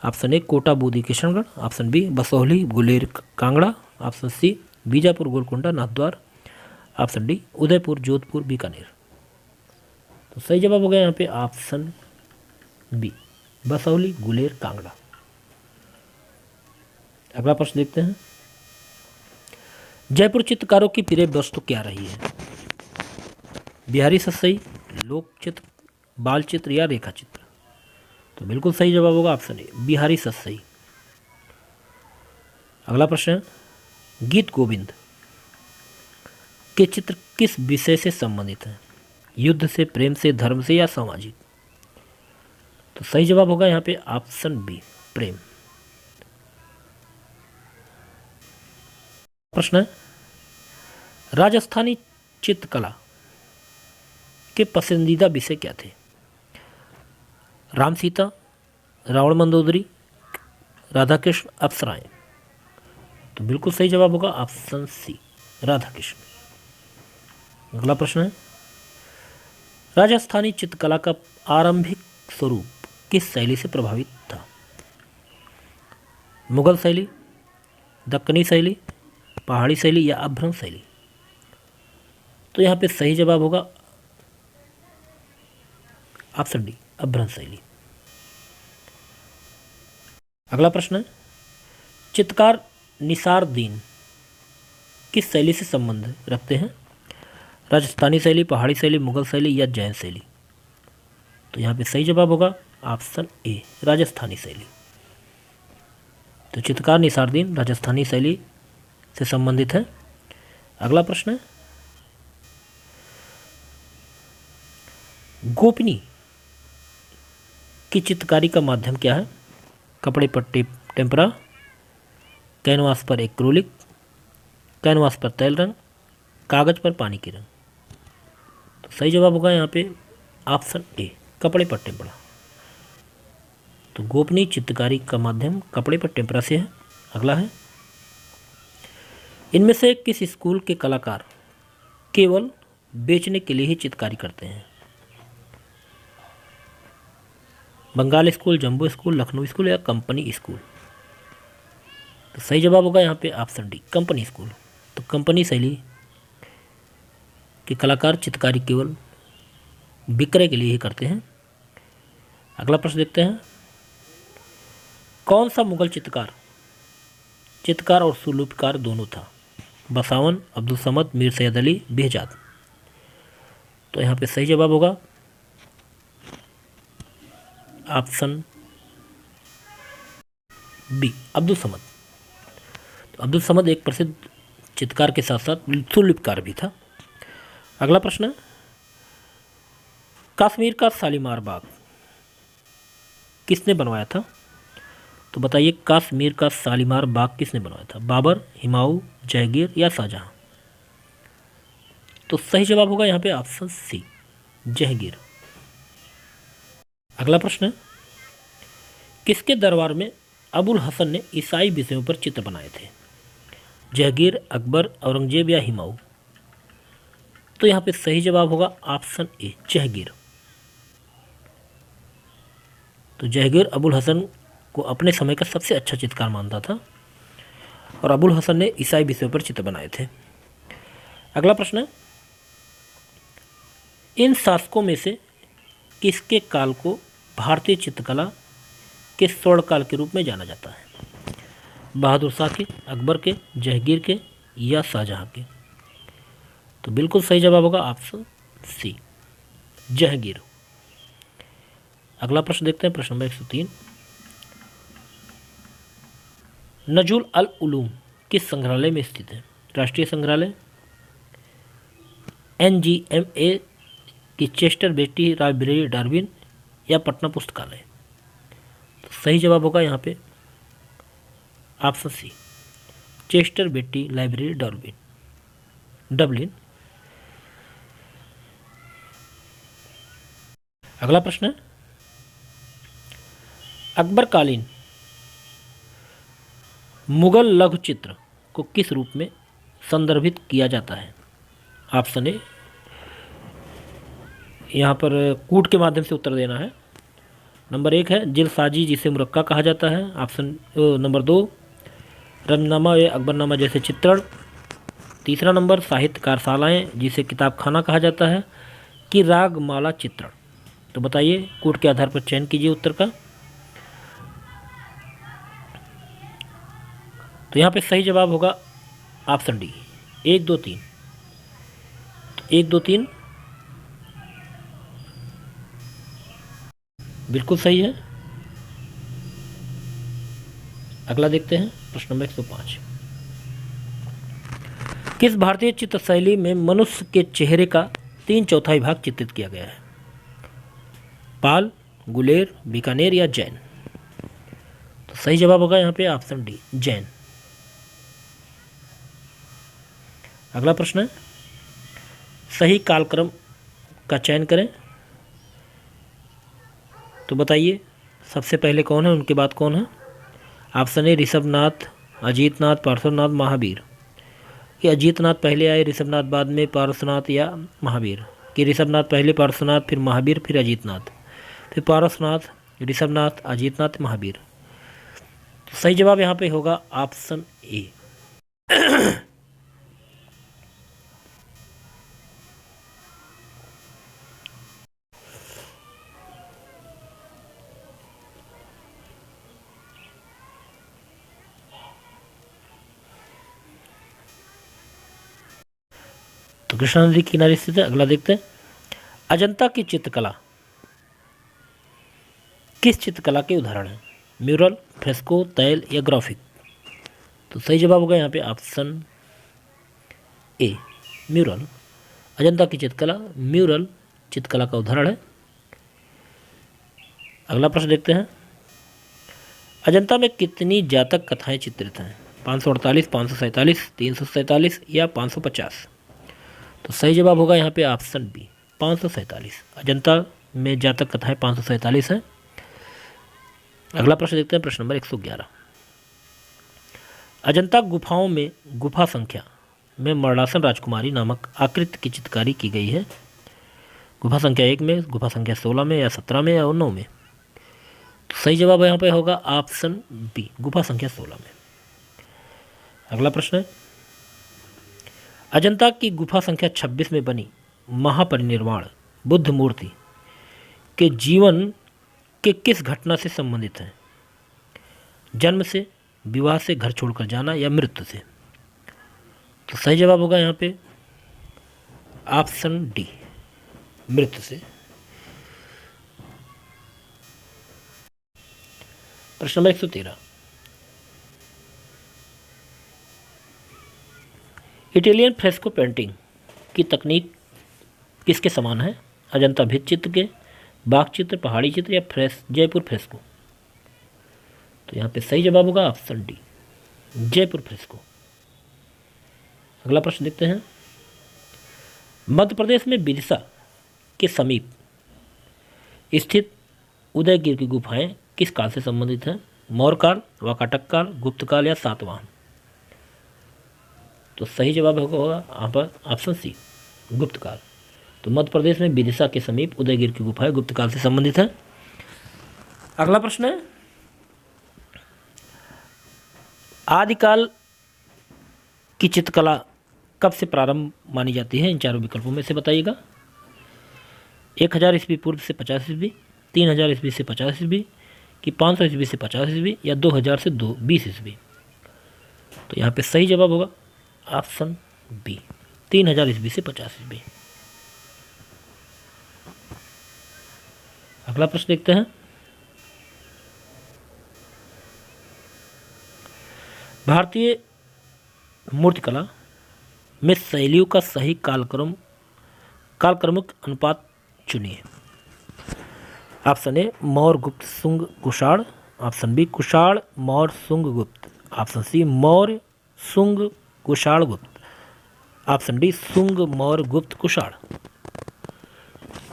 Option A, Kota Bundi Kishangarh, option B, Basohli Guler Kangra, option C, Bijapur Golconda Nathdwara, option D Udaipur, Jodhpur, Bikaner. तो सही जवाब हो गया यहाँ पे ऑप्शन बी बसौली, गुलेर, कांगड़ा। अगला प्रश्न देखते हैं। जयपुर चित्रकारों की प्रिय वस्तु क्या रही है? बिहारी सतसई, लोक चित्र, बाल चित्र या रेखा चित्र। तो बिल्कुल सही जवाब होगा ऑप्शन ए बिहारी सतसई। अगला प्रश्न है, गीत गोविंद के चित्र किस विषय से संबंधित है? युद्ध से, प्रेम से, धर्म से या सामाजिक। तो सही जवाब होगा यहाँ पे ऑप्शन बी प्रेम। प्रश्न है, राजस्थानी चित्रकला के पसंदीदा विषय क्या थे? राम सीता, रावण मंदोदरी, राधा कृष्ण, अप्सराएं। तो बिल्कुल सही जवाब होगा ऑप्शन सी राधा कृष्ण। अगला प्रश्न है, राजस्थानी चित्रकला का आरंभिक स्वरूप किस शैली से प्रभावित था? मुगल शैली, दक्कनी शैली, पहाड़ी शैली या अभ्रंश शैली। तो यहाँ पे सही जवाब होगा ऑप्शन डी अभ्रंश शैली। अगला प्रश्न है, चित्रकार निसारदीन किस शैली से संबंध रखते हैं? राजस्थानी शैली, पहाड़ी शैली, मुगल शैली या जैन शैली। तो यहाँ पे सही जवाब होगा ऑप्शन ए राजस्थानी शैली। तो चित्रकार निसारदीन राजस्थानी शैली से संबंधित है। अगला प्रश्न है, गोपनी की चित्रकारी का माध्यम क्या है? कपड़े पर टेम्परा, कैनवास पर एक्रिलिक, कैनवास पर तैल रंग, कागज पर पानी की रंग। तो सही जवाब होगा यहाँ पे ऑप्शन ए कपड़े पर टेम्परा। तो गोपनीय चित्रकारी का माध्यम कपड़े पर टेम्परा से है। अगला है, इनमें से किस स्कूल के कलाकार केवल बेचने के लिए ही चित्रकारी करते हैं? Bengal school, Jammu school, Lucknow school या कंपनी स्कूल। तो सही जवाब होगा यहाँ पे ऑप्शन डी कंपनी स्कूल। तो कंपनी शैली के कलाकार चित्रकारी केवल विक्रय के लिए ही करते हैं। अगला प्रश्न देखते हैं, कौन सा मुगल चित्रकार और सुलूपकार दोनों था? बसावन, अब्दुल समद, मीर सैयद अली, बेहजाद। तो यहाँ पे सही जवाब होगा ऑप्शन बी अब्दुल समद। तो अब्दुल समद एक प्रसिद्ध चित्रकार के साथ साथ सुलूपकार भी था। अगला प्रश्न, कश्मीर का शालीमार बाग किसने बनवाया था? तो बताइए कश्मीर का शालीमार बाग किसने बनवाया था? बाबर, हुमायूं, जहांगीर या शाहजहां। तो सही जवाब होगा यहाँ पे ऑप्शन सी जहांगीर। अगला प्रश्न, किसके दरबार में अबुल हसन ने ईसाई विषयों पर चित्र बनाए थे? जहांगीर, अकबर, औरंगजेब या हुमायूं। तो यहाँ पे सही जवाब होगा ऑप्शन ए जहांगीर। तो जहांगीर अबुल हसन को अपने समय का सबसे अच्छा चित्रकार मानता था और अबुल हसन ने ईसाई विषयों पर चित्र बनाए थे। अगला प्रश्न, इन शासकों में से किसके काल को भारतीय चित्रकला के स्वर्ण काल के रूप में जाना जाता है? बहादुर शाह के, अकबर के, जहांगीर के या शाहजहां के। तो बिल्कुल सही जवाब होगा ऑप्शन सी जहांगीर। अगला प्रश्न देखते हैं, प्रश्न नंबर 103, नजुल अल उलूम किस संग्रहालय में स्थित है? राष्ट्रीय संग्रहालय, NGMA की चेस्टर बेटी लाइब्रेरी डार्विन या पटना पुस्तकालय। तो सही जवाब होगा यहाँ पे ऑप्शन सी चेस्टर बेटी लाइब्रेरी डबलिन। अगला प्रश्न है, अकबरकालीन मुगल लघु चित्र को किस रूप में संदर्भित किया जाता है? ऑप्शन ए, यहाँ पर कूट के माध्यम से उत्तर देना है। नंबर 1 है जिलसाजी जिसे मुरक्का कहा जाता है। ऑप्शन नंबर 2 रंगनामा व अकबरनामा जैसे चित्रण। तीसरा नंबर साहित्य कार्यशालाएँ जिसे किताब खाना कहा जाता है, कि रागमाला चित्रण। तो बताइए, कोड के आधार पर चयन कीजिए उत्तर का। तो यहाँ पे सही जवाब होगा ऑप्शन डी, 1 2 3। 1 2 3 बिल्कुल सही है। अगला देखते हैं प्रश्न नंबर 105। किस भारतीय चित्र शैली में मनुष्य के चेहरे का 3/4 भाग चित्रित किया गया है? पाल, गुलेर, बीकानेर या जैन? तो सही जवाब होगा यहाँ पे ऑप्शन डी, जैन। अगला प्रश्न है, सही कालक्रम का चयन करें। तो बताइए, सबसे पहले कौन है, उनके बाद कौन है? Option A Rishabhnath, Ajitnath, Parshvanath, Mahavir. कि अजीतनाथ पहले आए, ऋषभनाथ बाद में, पार्श्वनाथ या महावीर? कि ऋषभनाथ पहले, पार्श्वनाथ फिर महावीर फिर अजीतनाथ, फिर पार्श्वनाथ, ऋषभनाथ, अजीतनाथ, महावीर? तो सही जवाब यहाँ पे होगा ऑप्शन ए। तो कृष्णा नदी के किनारे स्थित है। अगला देखते हैं, अजंता की चित्रकला किस चित्रकला के उदाहरण है? म्यूरल, फ्रेस्को, तैल या ग्राफिक? तो सही जवाब होगा यहाँ पे ऑप्शन ए, म्यूरल। अजंता की चित्रकला म्यूरल चित्रकला का उदाहरण है। अगला प्रश्न देखते हैं, अजंता में कितनी जातक कथाएं चित्रित हैं? 548, 547, 347 या 550? तो सही जवाब होगा यहाँ पे ऑप्शन बी, 547। अजंता में जातक कथाएं 547 हैं। अगला प्रश्न देखते हैं, प्रश्न नंबर 111। अजंता गुफाओं में गुफा संख्या में मरणासन राजकुमारी नामक आकृति की चित्रकारी की गई है। गुफा संख्या 1 में, गुफा संख्या 16 में या 17 में या 9 में? तो सही जवाब यहाँ पे होगा ऑप्शन बी, गुफा संख्या 16 में। अगला प्रश्न है, अजंता की गुफा संख्या 26 में बनी महापरिनिर्वाण बुद्ध मूर्ति के जीवन के किस घटना से संबंधित है? जन्म से, विवाह से, घर छोड़कर जाना या मृत्यु से? तो सही जवाब होगा यहाँ पे ऑप्शन डी, मृत्यु से। प्रश्न नंबर 113, इटालियन फ्रेस्को पेंटिंग की तकनीक किसके समान है? अजंता भित्ति चित्र के, बाग चित्र, पहाड़ी चित्र या जयपुर फ्रेस्को? तो यहाँ पे सही जवाब होगा ऑप्शन डी, जयपुर फ्रेस्को। अगला प्रश्न देखते हैं, मध्य प्रदेश में बिरसा के समीप स्थित उदयगिर की गुफाएं किस काल से संबंधित हैं? मौर्य काल, वाकाटक काल, गुप्त काल या सातवाहन? तो सही जवाब होगा यहाँ पर ऑप्शन सी, गुप्त काल। तो मध्य प्रदेश में बिदिशा के समीप उदयगिर की गुफाएं गुप्त काल से संबंधित है। अगला प्रश्न है, आदिकाल की चित्रकला कब से प्रारंभ मानी जाती है? इन चारों विकल्पों में से बताइएगा। 1000 ईस्वी पूर्व से 50 ईस्वी, 3000 ईस्वी से 50 ईस्वी, कि 500 ईस्वी से 50 ईस्वी या 2000 से 20 ईस्वी? तो यहाँ पे सही जवाब होगा ऑप्शन बी, 3000 ईस्वी से 50 ईस्वी। अगला प्रश्न देखते हैं, भारतीय मूर्तिकला में शैलियों का सही कालक्रमिक अनुपात चुनिए। ऑप्शन ए मौर्य, गुप्त, शुंग, कुषाण। ऑप्शन बी कुषाण, मौर्य, शुंग, गुप्त। ऑप्शन सी मौर्य, शुंग, कुषाण, गुप्त। ऑप्शन डी शुंग, मौर्य, गुप्त, कुषाण।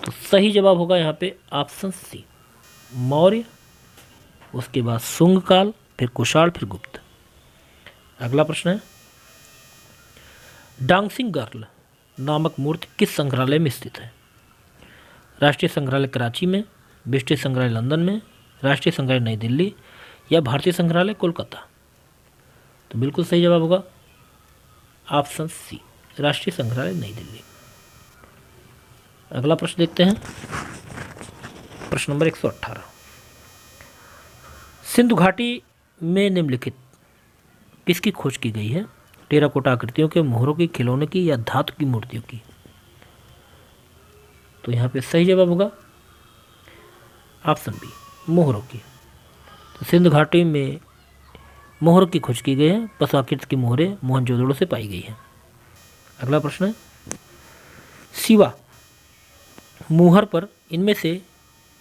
तो सही जवाब होगा यहाँ पे ऑप्शन सी, मौर्य, उसके बाद शुंग काल, फिर कुषाण, फिर गुप्त। अगला प्रश्न है, डांसिंग गर्ल नामक मूर्ति किस संग्रहालय में स्थित है? राष्ट्रीय संग्रहालय कराची में, ब्रिटिश संग्रहालय लंदन में, राष्ट्रीय संग्रहालय नई दिल्ली या भारतीय संग्रहालय कोलकाता? तो बिल्कुल सही जवाब होगा ऑप्शन सी, राष्ट्रीय संग्रहालय नई दिल्ली। अगला प्रश्न देखते हैं, प्रश्न नंबर 118। सिंधु घाटी में निम्नलिखित किसकी खोज की गई है? टेराकोटा आकृतियों के, मोहरों की, खिलौने की या धातु की मूर्तियों की? तो यहाँ पे सही जवाब होगा ऑप्शन बी, मोहरों की। तो सिंधु घाटी में मोहरों की खोज की गई है। पशु आकृति की मोहरें मोहनजोदड़ो से पाई गई हैं। अगला प्रश्न है, शिवा मुहर पर इनमें से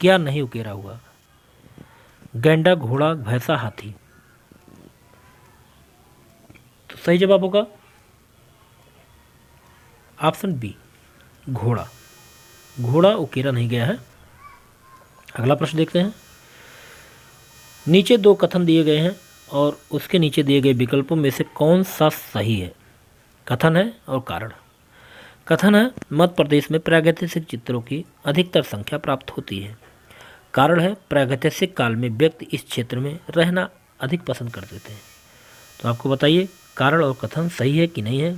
क्या नहीं उकेरा हुआ? गैंडा, घोड़ा, भैंसा, हाथी? तो सही जवाब होगा ऑप्शन बी, घोड़ा। घोड़ा उकेरा नहीं गया है। अगला प्रश्न देखते हैं, नीचे दो कथन दिए गए हैं और उसके नीचे दिए गए विकल्पों में से कौन सा सही है? कथन है और कारण। कथन है, मध्य प्रदेश में प्रागैतिहासिक चित्रों की अधिकतर संख्या प्राप्त होती है। कारण है, प्रागैतिहासिक काल में व्यक्ति इस क्षेत्र में रहना अधिक पसंद करते थे। तो आपको बताइए कारण और कथन सही है कि नहीं है?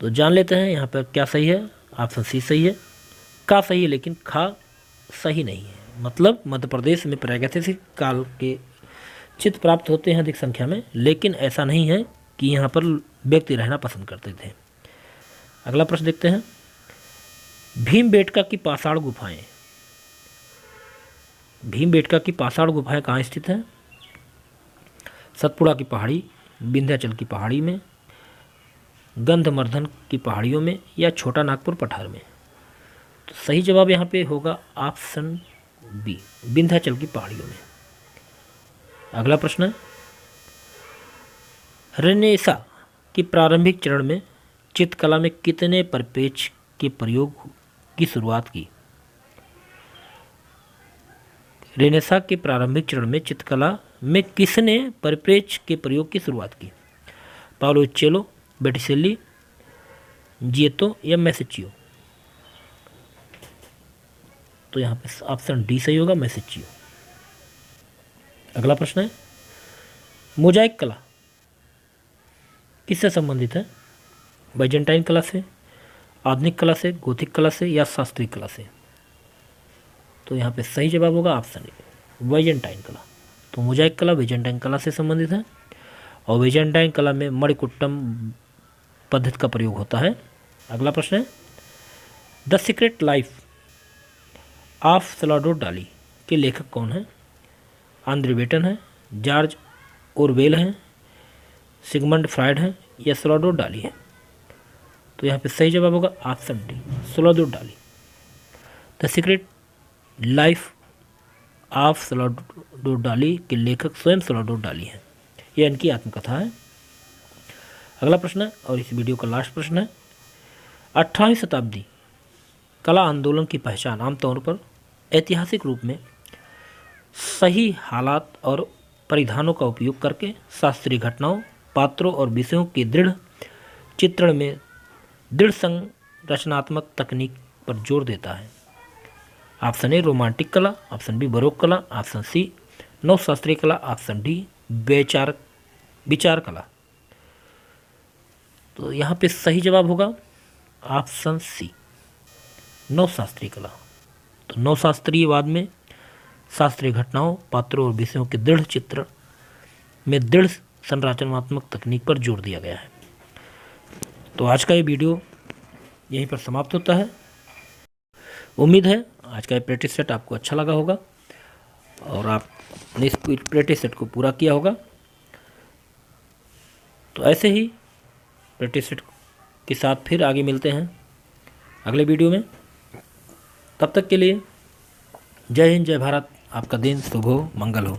तो जान लेते हैं यहाँ पर क्या सही है। ऑप्शन सी सही है, का सही है लेकिन खा सही नहीं है। मतलब मध्य प्रदेश में प्रागैतिहासिक काल के चित्र प्राप्त होते हैं अधिक संख्या में, लेकिन ऐसा नहीं है कि यहाँ पर व्यक्ति रहना पसंद करते थे। अगला प्रश्न देखते हैं, भीमबेटका की पाषाण गुफाएं। भीमबेटका की पाषाण गुफाएं कहाँ स्थित हैं? सतपुड़ा की पहाड़ी, विंध्याचल की पहाड़ी में, गंधमर्धन की पहाड़ियों में या छोटा नागपुर पठार में? तो सही जवाब यहाँ पे होगा ऑप्शन बी, विंध्याचल की पहाड़ियों में। अगला प्रश्न है, रेनेसां की प्रारंभिक चरण में चित्रकला में कितने परिप्रेक्ष्य के प्रयोग की शुरुआत की? रेनेसां के प्रारंभिक चरण में चित्रकला में किसने परिप्रेक्ष्य के प्रयोग की शुरुआत की? पाओलो उच्चेलो, बेटिसेली, जिएतो या मैसेचियो? तो यहाँ पे ऑप्शन डी सही होगा, मैसेचियो। अगला प्रश्न है, मोजाइक कला किससे संबंधित है? बाइजेंटाइन कला से, आधुनिक कला से, गोथिक कला से या शास्त्रीय कला से? तो यहाँ पे सही जवाब होगा ऑप्शन ए, बाइजेंटाइन कला। तो मोजाइक कला बाइजेंटाइन कला से संबंधित है और बाइजेंटाइन कला में मणिकुट्टम पद्धति का प्रयोग होता है। अगला प्रश्न है, the secret life of Salvador डाली के लेखक कौन है? आंद्रे बेटन है, जॉर्ज ओरवेल है, सिगमंड फ्रायड है या सैल्वाडोर डाली है? तो यहाँ पे सही जवाब होगा ऑप्शन डी, सैल्वाडोर डाली। The secret life of Salvador डाली के लेखक स्वयं सैल्वाडोर डाली है। यह इनकी आत्मकथा है। अगला प्रश्न है और इस वीडियो का लास्ट प्रश्न है, 18वीं शताब्दी कला आंदोलन की पहचान आमतौर पर ऐतिहासिक रूप में सही हालात और परिधानों का उपयोग करके शास्त्रीय घटनाओं, पात्रों और विषयों के दृढ़ चित्रण में दृढ़ संरचनात्मक तकनीक पर जोर देता है। ऑप्शन ए रोमांटिक कला, ऑप्शन बी बरोक कला, ऑप्शन सी नवशास्त्रीय कला, ऑप्शन डी विचार कला? तो यहाँ पे सही जवाब होगा ऑप्शन सी, नवशास्त्रीय कला। तो नवशास्त्रीयवाद में शास्त्रीय घटनाओं, पात्रों और विषयों के दृढ़ चित्र में दृढ़ संरचनात्मक तकनीक पर जोर दिया गया है। तो आज का ये वीडियो यहीं पर समाप्त होता है। उम्मीद है आज का ये प्रैक्टिस सेट आपको अच्छा लगा होगा और आपने इस प्रैक्टिस सेट को पूरा किया होगा। तो ऐसे ही प्रैक्टिस सेट के साथ फिर आगे मिलते हैं अगले वीडियो में। तब तक के लिए जय हिंद, जय भारत। आपका दिन शुभ हो, मंगल हो।